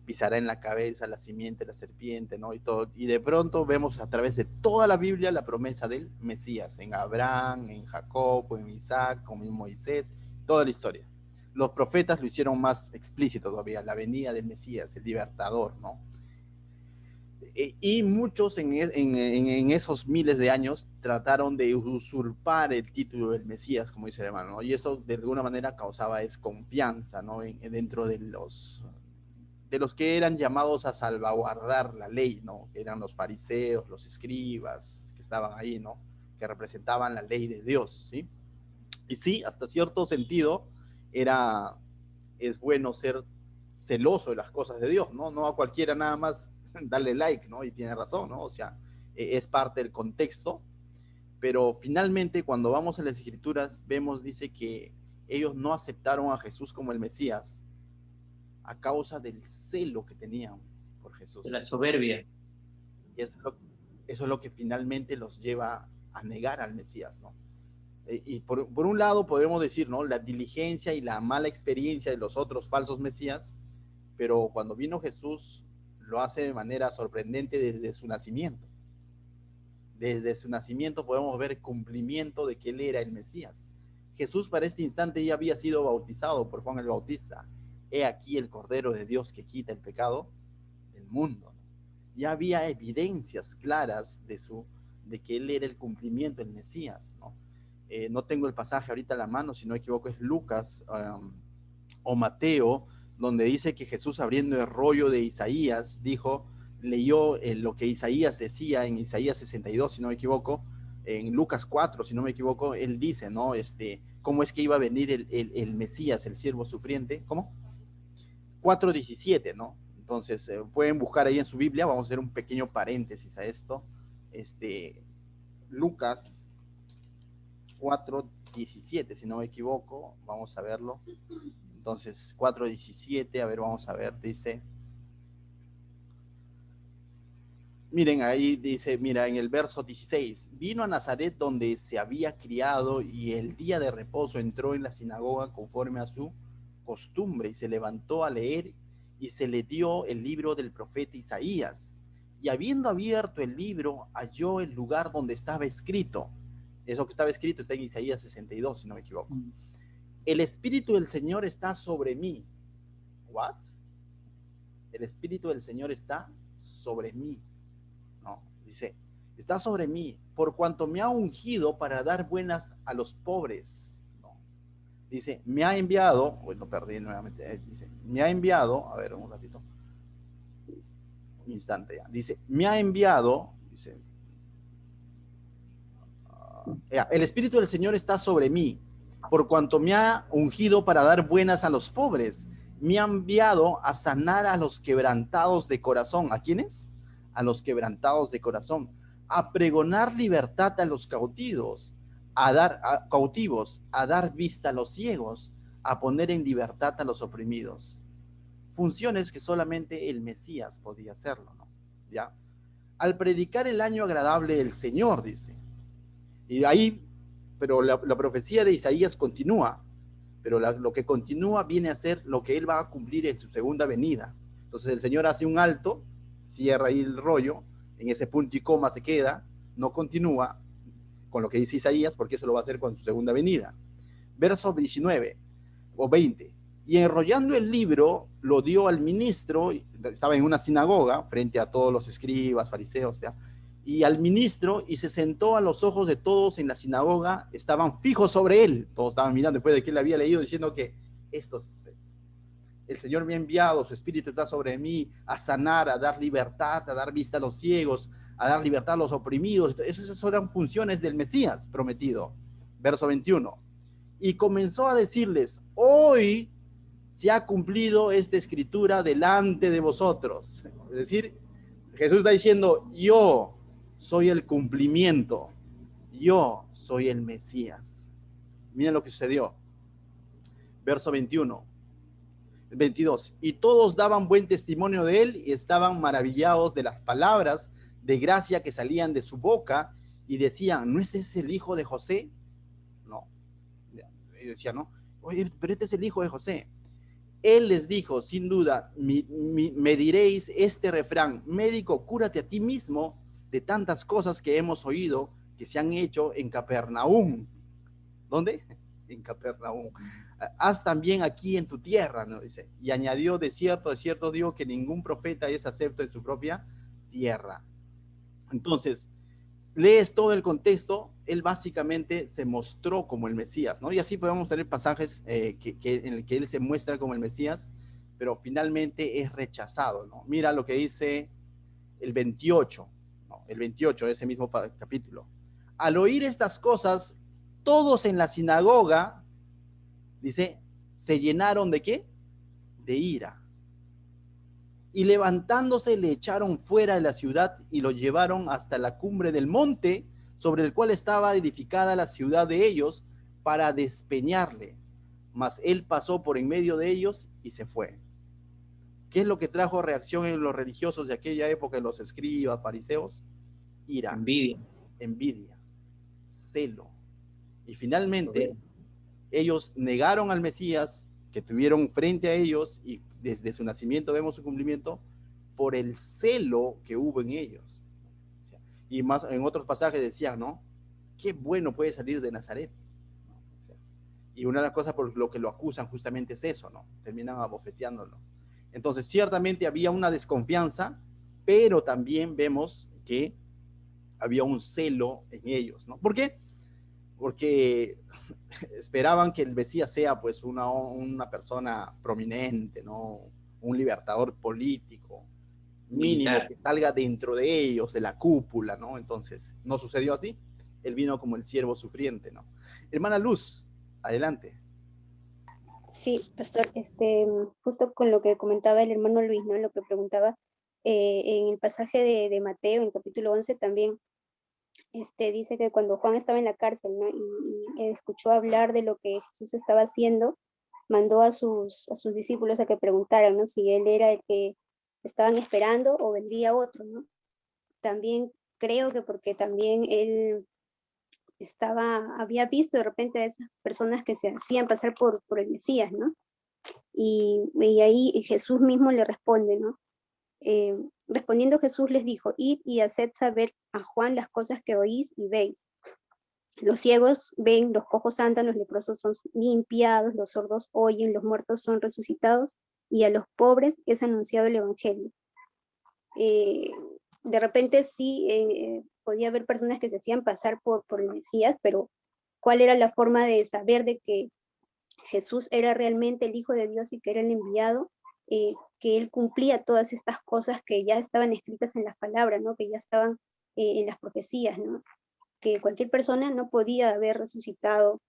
pisará en la cabeza la simiente, la serpiente, ¿no? Y todo. Y de pronto vemos a través de toda la Biblia la promesa del Mesías, en Abraham, en Jacob, en Isaac, como en Moisés, toda la historia. Los profetas lo hicieron más explícito todavía, la venida del Mesías, el libertador, ¿no? Y muchos en esos miles de años trataron de usurpar el título del Mesías, como dice el hermano, ¿no? Y esto de alguna manera causaba desconfianza, ¿no? Dentro de los que eran llamados a salvaguardar la ley, ¿no? Que eran los fariseos, los escribas, que estaban ahí, ¿no? Que representaban la ley de Dios, ¿sí? Y sí, hasta cierto sentido, es bueno ser celoso de las cosas de Dios, ¿no? No a cualquiera nada más darle like, ¿no? Y tiene razón, ¿no? O sea, es parte del contexto, pero finalmente cuando vamos a las Escrituras, vemos, dice que ellos no aceptaron a Jesús como el Mesías a causa del celo que tenían por Jesús. De la soberbia. Y eso es lo que finalmente los lleva a negar al Mesías, ¿no? Y por un lado podemos decir, ¿no? La diligencia y la mala experiencia de los otros falsos Mesías, pero cuando vino Jesús lo hace de manera sorprendente desde su nacimiento. Desde su nacimiento podemos ver cumplimiento de que él era el Mesías. Jesús para este instante ya había sido bautizado por Juan el Bautista. He aquí el Cordero de Dios que quita el pecado del mundo. Ya había evidencias claras de que él era el cumplimiento, el Mesías, ¿no? No tengo el pasaje ahorita a la mano, si no me equivoco es Lucas o Mateo, donde dice que Jesús, abriendo el rollo de Isaías, leyó lo que Isaías decía en Isaías 62, si no me equivoco, en Lucas 4, si no me equivoco, él dice, ¿no? ¿Cómo es que iba a venir el Mesías, el siervo sufriente? ¿Cómo? 4:17, ¿no? Entonces, pueden buscar ahí en su Biblia, vamos a hacer un pequeño paréntesis a esto. Lucas 4:17, si no me equivoco, vamos a verlo. Entonces, 4:17, a ver, vamos a ver, dice, miren, ahí dice, mira, en el verso 16, vino a Nazaret donde se había criado y el día de reposo entró en la sinagoga conforme a su costumbre y se levantó a leer y se le dio el libro del profeta Isaías. Y habiendo abierto el libro, halló el lugar donde estaba escrito. Eso que estaba escrito está en Isaías 62, si no me equivoco. El Espíritu del Señor está sobre mí. ¿What? El Espíritu del Señor está sobre mí. No, dice, está sobre mí, por cuanto me ha ungido para dar buenas a los pobres. No. Dice, me ha enviado, bueno, perdí nuevamente, dice, me ha enviado, a ver, un ratito, un instante ya. Dice, me ha enviado, dice, el Espíritu del Señor está sobre mí, por cuanto me ha ungido para dar buenas a los pobres. Me ha enviado a sanar a los quebrantados de corazón. ¿A quiénes? A los quebrantados de corazón. A pregonar libertad a los cautivos, a dar vista a los ciegos, a poner en libertad a los oprimidos. Funciones que solamente el Mesías podía hacerlo, ¿no? ¿Ya? Al predicar el año agradable del Señor, dice. Y ahí, pero la profecía de Isaías continúa, pero lo que continúa viene a ser lo que él va a cumplir en su segunda venida. Entonces el Señor hace un alto, cierra ahí el rollo, en ese punto y coma se queda, no continúa con lo que dice Isaías, porque eso lo va a hacer con su segunda venida. Verso 19 o 20. Y enrollando el libro, lo dio al ministro, estaba en una sinagoga, frente a todos los escribas, fariseos, ¿ya? Y al ministro, y se sentó a los ojos de todos en la sinagoga, estaban fijos sobre él. Todos estaban mirando después de que él había leído, diciendo que el Señor me ha enviado, su Espíritu está sobre mí, a sanar, a dar libertad, a dar vista a los ciegos, a dar libertad a los oprimidos. Esas eran funciones del Mesías prometido. Verso 21. Y comenzó a decirles, hoy se ha cumplido esta escritura delante de vosotros. Es decir, Jesús está diciendo, yo soy el cumplimiento, yo soy el Mesías. Miren lo que sucedió. Verso 21. 22. Y todos daban buen testimonio de él y estaban maravillados de las palabras de gracia que salían de su boca y decían, ¿no es ese el hijo de José? No. Y decían, no. Oye, pero este es el hijo de José. Él les dijo, sin duda, me diréis este refrán: médico, cúrate a ti mismo de tantas cosas que hemos oído que se han hecho en Capernaum. ¿Dónde? En Capernaum. Haz también aquí en tu tierra, ¿no? Dice. Y añadió, de cierto digo que ningún profeta es acepto en su propia tierra. Entonces, lees todo el contexto, él básicamente se mostró como el Mesías, ¿no? Y así podemos tener pasajes en el que él se muestra como el Mesías, pero finalmente es rechazado, ¿no? Mira lo que dice el 28, ¿no? El 28 de ese mismo capítulo. Al oír estas cosas, todos en la sinagoga, dice, se llenaron ¿de qué? De ira. Y levantándose le echaron fuera de la ciudad y lo llevaron hasta la cumbre del monte sobre el cual estaba edificada la ciudad de ellos, para despeñarle. Mas él pasó por en medio de ellos y se fue. ¿Qué es lo que trajo reacción en los religiosos de aquella época, en los escribas, fariseos? Ira, envidia, celo. Y finalmente ellos negaron al Mesías que tuvieron frente a ellos, y desde su nacimiento vemos su cumplimiento por el celo que hubo en ellos. Y más en otros pasajes decían, ¿no? Qué bueno puede salir de Nazaret. Y una de las cosas por lo que lo acusan justamente es eso, ¿no? Terminan abofeteándolo. Entonces, ciertamente había una desconfianza, pero también vemos que había un celo en ellos, ¿no? ¿Por qué? Porque esperaban que el Mesías sea pues una persona prominente, ¿no? Un libertador político, mínimo, que salga dentro de ellos, de la cúpula, ¿no? Entonces, no sucedió así. Él vino como el siervo sufriente, ¿no? Hermana Luz, adelante. Sí, pastor, justo con lo que comentaba el hermano Luis, ¿no? Lo que preguntaba, en el pasaje de Mateo, en el capítulo 11 también, dice que cuando Juan estaba en la cárcel, ¿no? Y escuchó hablar de lo que Jesús estaba haciendo, mandó a sus discípulos a que preguntaran, ¿no? Si él era el que estaban esperando o vendría otro, ¿no? También creo que porque también él había visto de repente a esas personas que se hacían pasar por el Mesías, ¿no? Y ahí Jesús mismo le responde, ¿no? Respondiendo Jesús les dijo: id y haced saber a Juan las cosas que oís y veis. Los ciegos ven, los cojos andan, los leprosos son limpiados, los sordos oyen, los muertos son resucitados, y a los pobres es anunciado el evangelio. De repente sí podía haber personas que se hacían pasar por el Mesías, pero ¿cuál era la forma de saber de que Jesús era realmente el Hijo de Dios y que era el enviado? Que él cumplía todas estas cosas que ya estaban escritas en las palabras, ¿no? Que ya estaban en las profecías, ¿no? Que cualquier persona no podía haber resucitado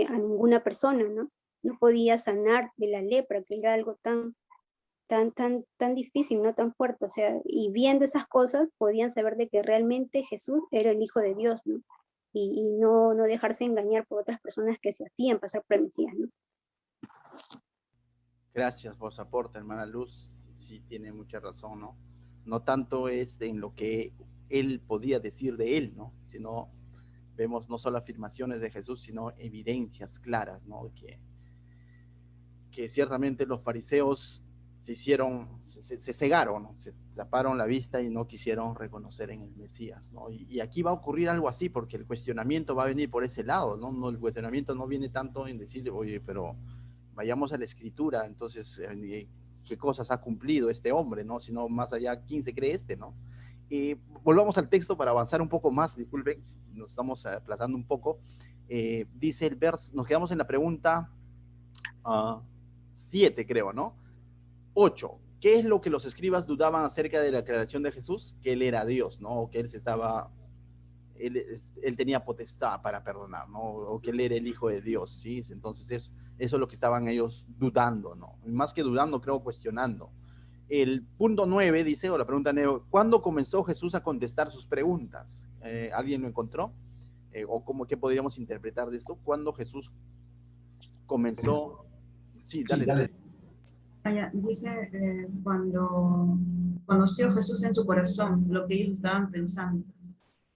a ninguna persona, ¿no? No podía sanar de la lepra, que era algo tan difícil, no tan fuerte, o sea, y viendo esas cosas podían saber de que realmente Jesús era el Hijo de Dios, ¿no? Y no dejarse engañar por otras personas que se hacían pasar por el Mesías, ¿no? Gracias por su aporte, hermana Luz. Sí, tiene mucha razón, ¿no? No tanto es en lo que él podía decir de él, ¿no? Sino vemos no solo afirmaciones de Jesús, sino evidencias claras, ¿no? Que ciertamente los fariseos se cegaron, ¿no? Se taparon la vista y no quisieron reconocer en el Mesías, ¿no? Y aquí va a ocurrir algo así, porque el cuestionamiento va a venir por ese lado, ¿no? No, el cuestionamiento no viene tanto en decirle, oye, pero vayamos a la Escritura, entonces, ¿qué cosas ha cumplido este hombre, no? Sino más allá, ¿quién se cree este, no? Volvamos al texto para avanzar un poco más, disculpen, nos estamos aplazando un poco. Dice el verso, nos quedamos en la pregunta 7, creo, ¿no? 8. ¿Qué es lo que los escribas dudaban acerca de la declaración de Jesús? Que él era Dios, ¿no? O que él tenía potestad para perdonar, ¿no? O que él era el Hijo de Dios, ¿sí? Entonces eso es lo que estaban ellos dudando, ¿no? Más que dudando, creo, cuestionando. El punto 9 dice, o la pregunta 9, ¿cuándo comenzó Jesús a contestar sus preguntas? ¿Alguien lo encontró? ¿O qué podríamos interpretar de esto? ¿Cuándo Jesús comenzó? Sí, dale. Dice, cuando conoció Jesús en su corazón lo que ellos estaban pensando,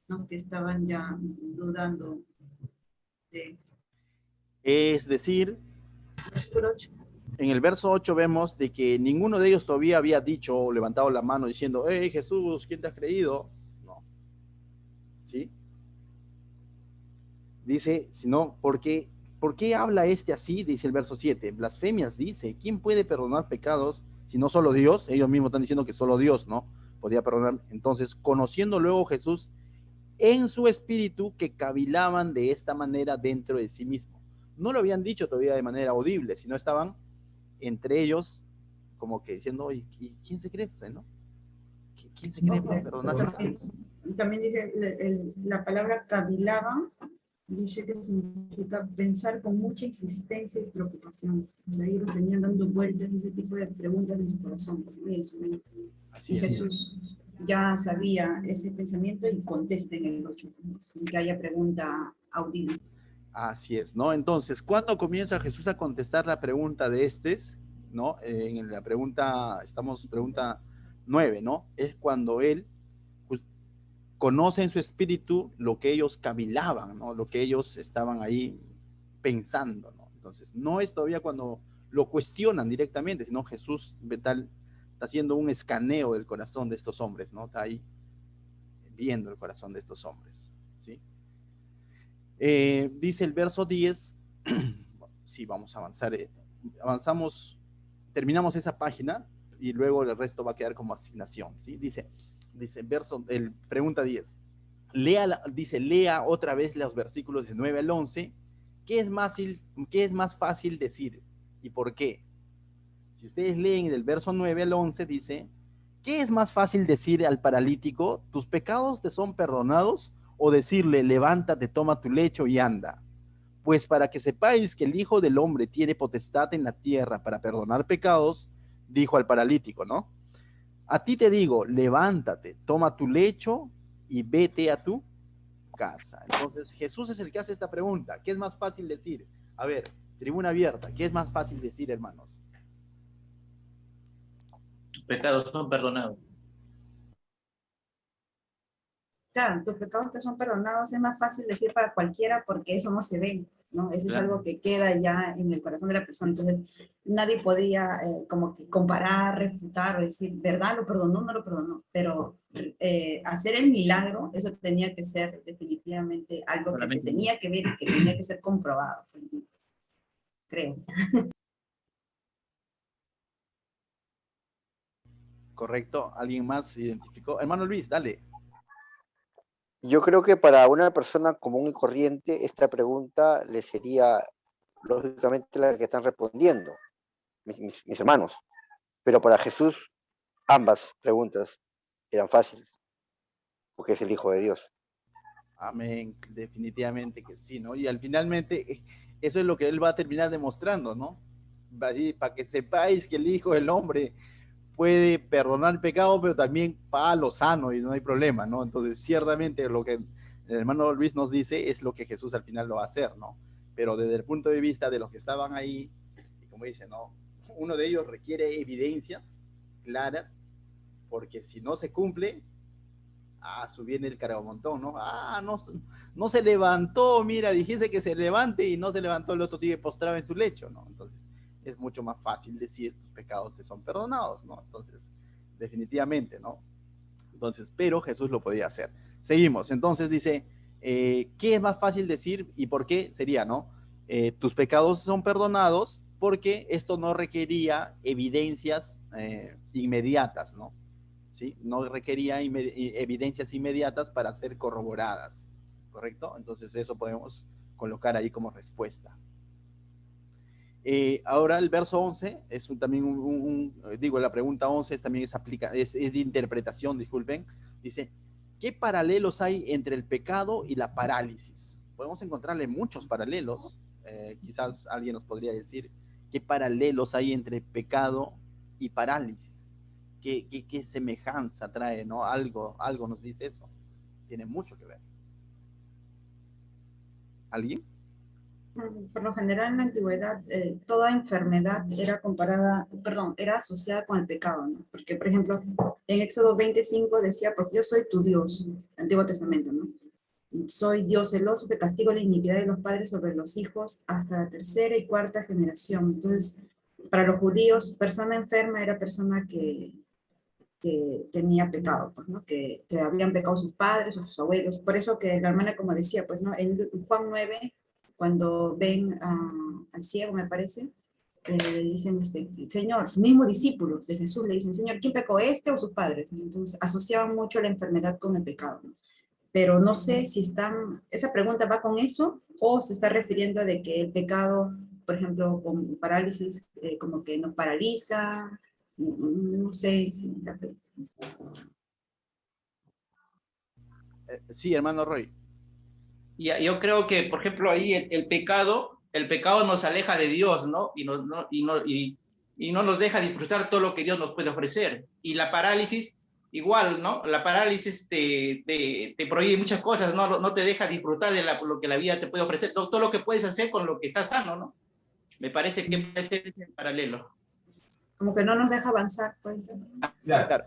¿no? Que estaban ya dudando de... Es decir, en el verso 8 vemos de que ninguno de ellos todavía había dicho o levantado la mano diciendo, hey Jesús, ¿quién te has creído? No. ¿Sí? Dice, sino, ¿por qué habla este así? Dice el verso 7. Blasfemias dice, ¿quién puede perdonar pecados si no solo Dios? Ellos mismos están diciendo que solo Dios, ¿no? Podía perdonar. Entonces, conociendo luego Jesús en su espíritu que cavilaban de esta manera dentro de sí mismo. No lo habían dicho todavía de manera audible, sino estaban entre ellos como que diciendo, ¿y quién se cree este, no? ¿Quién se cree para perdonar pecados? También dice la palabra cavilaban, dice que significa pensar con mucha insistencia y preocupación. De ahí los venían dando vueltas ese tipo de preguntas en su corazón, en su mente. Y Jesús ya sabía ese pensamiento y contesta en el 8, sin que haya pregunta audible. Así es, ¿no? Entonces, ¿cuándo comienza Jesús a contestar la pregunta de estos, ¿no? En la pregunta 9, ¿no? Es cuando él pues, conoce en su espíritu lo que ellos cavilaban, ¿no? Lo que ellos estaban ahí pensando, ¿no? Entonces, no es todavía cuando lo cuestionan directamente, sino Jesús está haciendo un escaneo del corazón de estos hombres, ¿no? Está ahí viendo el corazón de estos hombres, ¿sí? Dice el verso 10, sí, vamos a avanzar, terminamos esa página y luego el resto va a quedar como asignación, ¿sí? Dice pregunta 10, lea otra vez los versículos de 9 al 11, ¿qué es más fácil decir y por qué? Si ustedes leen del verso 9 al 11, dice, ¿qué es más fácil decir al paralítico, tus pecados te son perdonados? O decirle, levántate, toma tu lecho y anda. Pues para que sepáis que el Hijo del Hombre tiene potestad en la tierra para perdonar pecados, dijo al paralítico, ¿no? A ti te digo, levántate, toma tu lecho y vete a tu casa. Entonces Jesús es el que hace esta pregunta. ¿Qué es más fácil decir? A ver, tribuna abierta, ¿qué es más fácil decir, hermanos? Tus pecados son perdonados. Claro, tus pecados te son perdonados, es más fácil decir para cualquiera porque eso no se ve, ¿no? Eso es algo que queda ya en el corazón de la persona. Entonces, nadie podía como que comparar, refutar, decir, ¿verdad? ¿Lo perdonó? No lo perdonó. Pero hacer el milagro, eso tenía que ser definitivamente algo que se tenía que ver y que tenía que ser comprobado, creo. Correcto, ¿alguien más identificó? Hermano Luis, dale. Yo creo que para una persona común y corriente esta pregunta le sería lógicamente la que están respondiendo, mis hermanos. Pero para Jesús ambas preguntas eran fáciles, porque es el Hijo de Dios. Amén, definitivamente que sí, ¿no? Y al finalmente eso es lo que él va a terminar demostrando, ¿no? Para que sepáis que el Hijo del Hombre puede perdonar el pecado, pero también para lo sano y no hay problema, ¿no? Entonces, ciertamente lo que el hermano Luis nos dice es lo que Jesús al final lo va a hacer, ¿no? Pero desde el punto de vista de los que estaban ahí, y como dice, ¿no? Uno de ellos requiere evidencias claras, porque si no se cumple, viene el caramontón, ¿no? No se levantó, mira, dijiste que se levante y no se levantó, el otro sigue postrado en su lecho, ¿no? Entonces, es mucho más fácil decir tus pecados te son perdonados, ¿no? Entonces, definitivamente, ¿no? Entonces, pero Jesús lo podía hacer. Seguimos, entonces dice, ¿qué es más fácil decir y por qué? Sería, ¿no? Tus pecados son perdonados porque esto no requería evidencias inmediatas, ¿no? ¿Sí? No requería evidencias inmediatas para ser corroboradas, ¿correcto? Entonces eso podemos colocar ahí como respuesta. Ahora el verso 11 es también la pregunta 11 también es de interpretación, disculpen. Dice, ¿qué paralelos hay entre el pecado y la parálisis? Podemos encontrarle muchos paralelos. Quizás alguien nos podría decir qué paralelos hay entre pecado y parálisis. ¿Qué semejanza trae, ¿no? Algo nos dice eso. Tiene mucho que ver. ¿Alguien? Por lo general en la antigüedad toda enfermedad era asociada con el pecado, ¿no? Porque, por ejemplo, en Éxodo 25 decía, pues yo soy tu Dios, Antiguo Testamento, ¿no? Soy Dios celoso que castigo la iniquidad de los padres sobre los hijos hasta la tercera y cuarta generación. Entonces, para los judíos, persona enferma era persona que tenía pecado, pues, ¿no? Que habían pecado sus padres o sus abuelos. Por eso que la hermana, como decía, pues, ¿no? En Juan 9, cuando ven al ciego, me parece, le dicen, Señor, sus mismos discípulos de Jesús le dicen, Señor, ¿quién pecó, este o sus padres? Entonces, asociaban mucho la enfermedad con el pecado, ¿no? Pero no sé si esa pregunta va con eso o se está refiriendo de que el pecado, por ejemplo, con parálisis, como que nos paraliza, no sé si la pregunta. Sí, hermano Roy. Yo creo que, por ejemplo, ahí el pecado nos aleja de Dios, ¿no? Y no nos deja disfrutar todo lo que Dios nos puede ofrecer. Y la parálisis, igual, ¿no? La parálisis te prohíbe muchas cosas, ¿no? No te deja disfrutar de lo que la vida te puede ofrecer, todo lo que puedes hacer con lo que estás sano, ¿no? Me parece que puede ser en paralelo. Como que no nos deja avanzar, pues. Claro.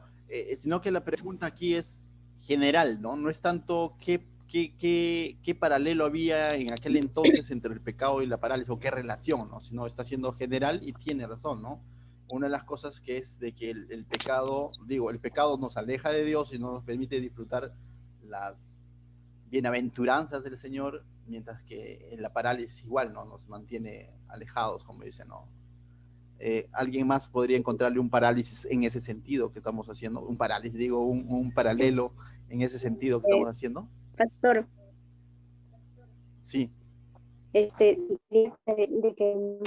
Sino que la pregunta aquí es general, ¿no? No es tanto qué paralelo había en aquel entonces entre el pecado y la parálisis, o qué relación, ¿no? Sino está siendo general y tiene razón, ¿no? Una de las cosas que es de que el pecado nos aleja de Dios y no nos permite disfrutar las bienaventuranzas del Señor, mientras que en la parálisis igual, ¿no? Nos mantiene alejados, como dice, ¿no? ¿Alguien más podría encontrarle un parálisis en ese sentido que estamos haciendo? Un parálisis, digo, un paralelo en ese sentido que estamos haciendo. Pastor. Sí. De que,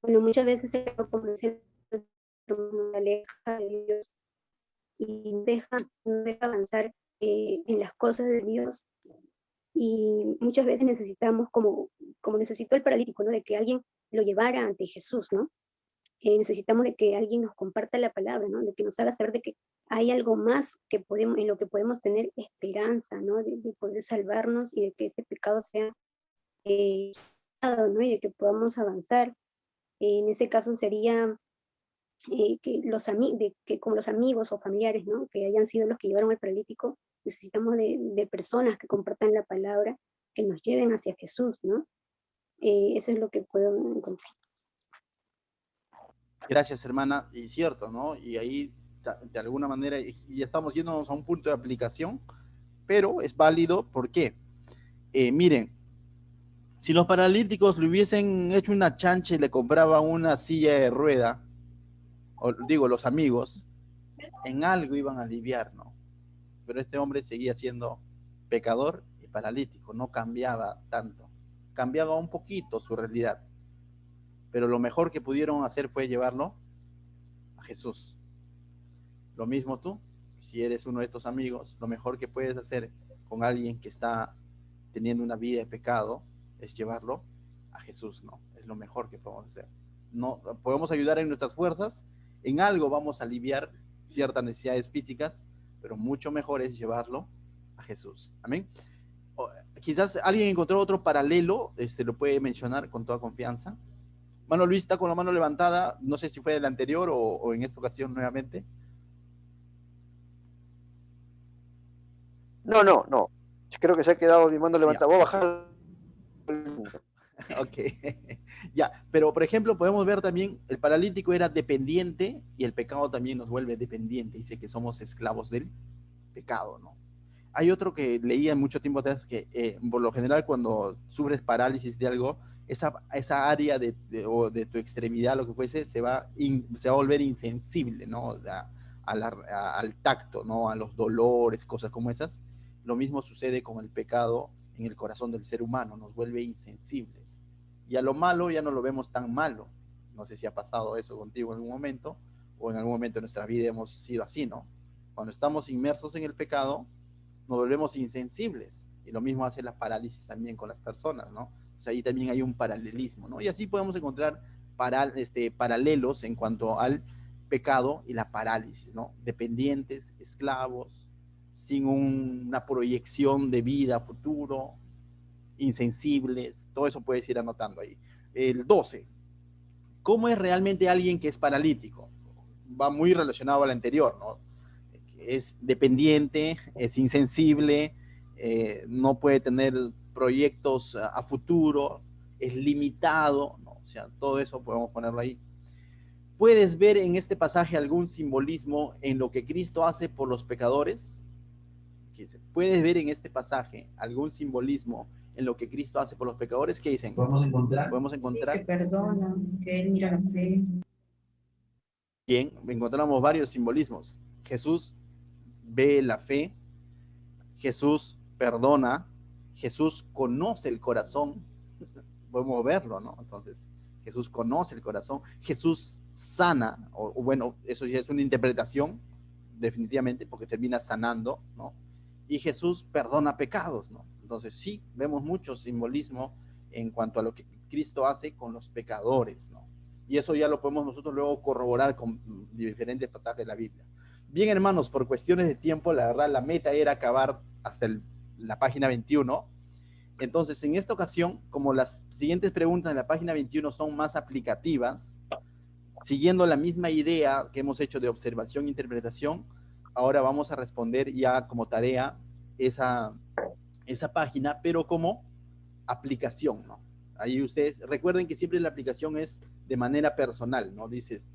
bueno, muchas veces se aleja de Dios y no deja avanzar en las cosas de Dios. Y muchas veces necesitamos, como necesitó el paralítico, ¿no? De que alguien lo llevara ante Jesús, ¿no? Necesitamos de que alguien nos comparta la palabra, ¿no? De que nos haga saber de que hay algo más en lo que podemos tener esperanza, ¿no? De poder salvarnos y de que ese pecado sea ¿no? Y de que podamos avanzar. En ese caso sería que como los amigos o familiares, ¿no? Que hayan sido los que llevaron al paralítico, necesitamos de personas que compartan la palabra, que nos lleven hacia Jesús, ¿no? Eso es lo que puedo encontrar. Gracias, hermana. Y cierto, ¿no? Y ahí, de alguna manera, ya estamos yéndonos a un punto de aplicación, pero es válido. ¿Por qué? Miren, si los paralíticos le hubiesen hecho una chancha y le compraban una silla de rueda, o digo, los amigos, en algo iban a aliviar, ¿no? Pero este hombre seguía siendo pecador y paralítico, no cambiaba tanto, cambiaba un poquito su realidad, pero lo mejor que pudieron hacer fue llevarlo a Jesús. Lo mismo tú, si eres uno de estos amigos, lo mejor que puedes hacer con alguien que está teniendo una vida de pecado es llevarlo a Jesús, ¿no? Es lo mejor que podemos hacer. No podemos ayudar en nuestras fuerzas, en algo vamos a aliviar ciertas necesidades físicas, pero mucho mejor es llevarlo a Jesús. Amén. Quizás alguien encontró otro paralelo, lo puede mencionar con toda confianza. Mano Luis está con la mano levantada, no sé si fue del anterior o en esta ocasión nuevamente. No. Yo creo que se ha quedado mi mano levantada. Voy a bajar. Ok, ya, pero por ejemplo podemos ver también, el paralítico era dependiente y el pecado también nos vuelve dependiente, dice que somos esclavos del pecado, ¿no? Hay otro que leía mucho tiempo atrás que por lo general cuando sufres parálisis de algo, esa área de tu extremidad, lo que fuese, se va a volver insensible, ¿no? O sea, al tacto, ¿no? A los dolores, cosas como esas. Lo mismo sucede con el pecado en el corazón del ser humano, nos vuelve insensibles. Y a lo malo ya no lo vemos tan malo. No sé si ha pasado eso contigo en algún momento, o en algún momento de nuestra vida hemos sido así, ¿no? Cuando estamos inmersos en el pecado, nos volvemos insensibles. Y lo mismo hace la parálisis también con las personas, ¿no? O sea, ahí también hay un paralelismo, ¿no? Y así podemos encontrar paralelos en cuanto al pecado y la parálisis, ¿no? Dependientes, esclavos, sin una proyección de vida futuro, insensibles, todo eso puedes ir anotando ahí. El 12. ¿Cómo es realmente alguien que es paralítico? Va muy relacionado al anterior, ¿no? Es dependiente, es insensible, no puede tener proyectos a futuro, es limitado, ¿no? sea, todo eso podemos ponerlo ahí. ¿Puedes ver en este pasaje algún simbolismo en lo que Cristo hace por los pecadores? ¿Puedes ver en este pasaje algún simbolismo en lo que Cristo hace por los pecadores? ¿Qué dicen? ¿Podemos encontrar? Sí, que perdona, que Él mira la fe. Bien, encontramos varios simbolismos. Jesús ve la fe, Jesús perdona, Jesús conoce el corazón, podemos verlo, ¿no? Entonces, Jesús conoce el corazón, Jesús sana, o bueno, eso ya es una interpretación, definitivamente, porque termina sanando, ¿no? Y Jesús perdona pecados, ¿no? Entonces, sí, vemos mucho simbolismo en cuanto a lo que Cristo hace con los pecadores, ¿no? Y eso ya lo podemos nosotros luego corroborar con diferentes pasajes de la Biblia. Bien, hermanos, por cuestiones de tiempo, la verdad, la meta era acabar hasta la página 21. Entonces, en esta ocasión, como las siguientes preguntas en la página 21 son más aplicativas, siguiendo la misma idea que hemos hecho de observación e interpretación, ahora vamos a responder ya como tarea esa página, pero como aplicación, ¿no? Ahí ustedes recuerden que siempre la aplicación es de manera personal, ¿no? Dices,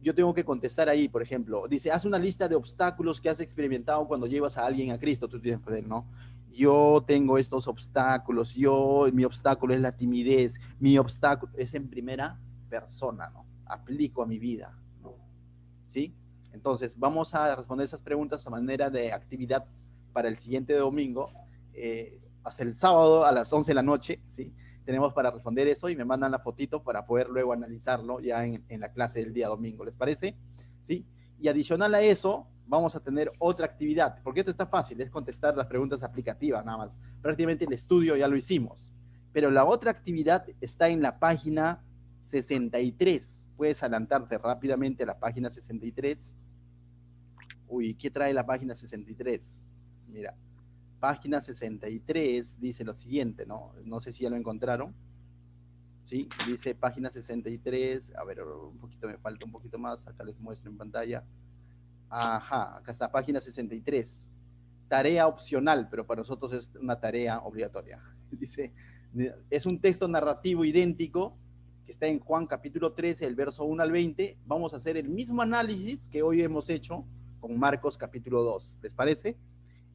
yo tengo que contestar ahí, por ejemplo, dice, haz una lista de obstáculos que has experimentado cuando llevas a alguien a Cristo, tú tienes que poner, ¿no? Yo tengo estos obstáculos, mi obstáculo es la timidez, mi obstáculo es en primera persona, ¿no? Aplico a mi vida, ¿no? ¿Sí? Entonces, vamos a responder esas preguntas a manera de actividad para el siguiente domingo, hasta el sábado a las 11 de la noche, ¿sí? Tenemos para responder eso y me mandan la fotito para poder luego analizarlo ya en la clase del día domingo, ¿les parece? ¿Sí? Y adicional a eso, vamos a tener otra actividad, porque esto está fácil, es contestar las preguntas aplicativas nada más. Prácticamente el estudio ya lo hicimos, pero la otra actividad está en la página 63. Puedes adelantarte rápidamente a la página 63. Uy, ¿qué trae la página 63? Mira, página 63 dice lo siguiente, ¿no? No sé si ya lo encontraron. Sí, dice página 63. A ver, un poquito, me falta un poquito más. Acá les muestro en pantalla. Ajá, acá está, página 63. Tarea opcional, pero para nosotros es una tarea obligatoria. Dice, es un texto narrativo idéntico que está en Juan capítulo 13, el verso 1 al 20. Vamos a hacer el mismo análisis que hoy hemos hecho con Marcos capítulo 2. ¿Les parece?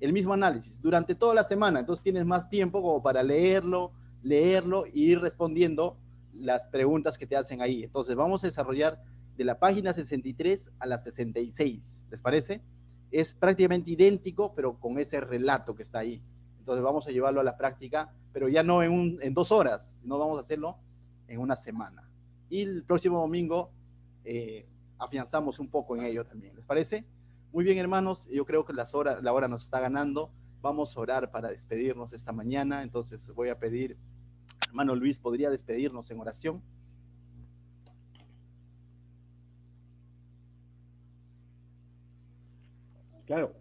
El mismo análisis durante toda la semana. Entonces tienes más tiempo como para leerlo y ir respondiendo las preguntas que te hacen ahí. Entonces vamos a desarrollar de la página 63 a la 66. ¿Les parece? Es prácticamente idéntico, pero con ese relato que está ahí. Entonces vamos a llevarlo a la práctica, pero ya no en 2 horas, sino vamos a hacerlo en una semana. Y el próximo domingo afianzamos un poco en ello también. ¿Les parece? Muy bien, hermanos, yo creo que la hora nos está ganando. Vamos a orar para despedirnos esta mañana. Entonces voy a pedir, hermano Luis, ¿podría despedirnos en oración? Claro.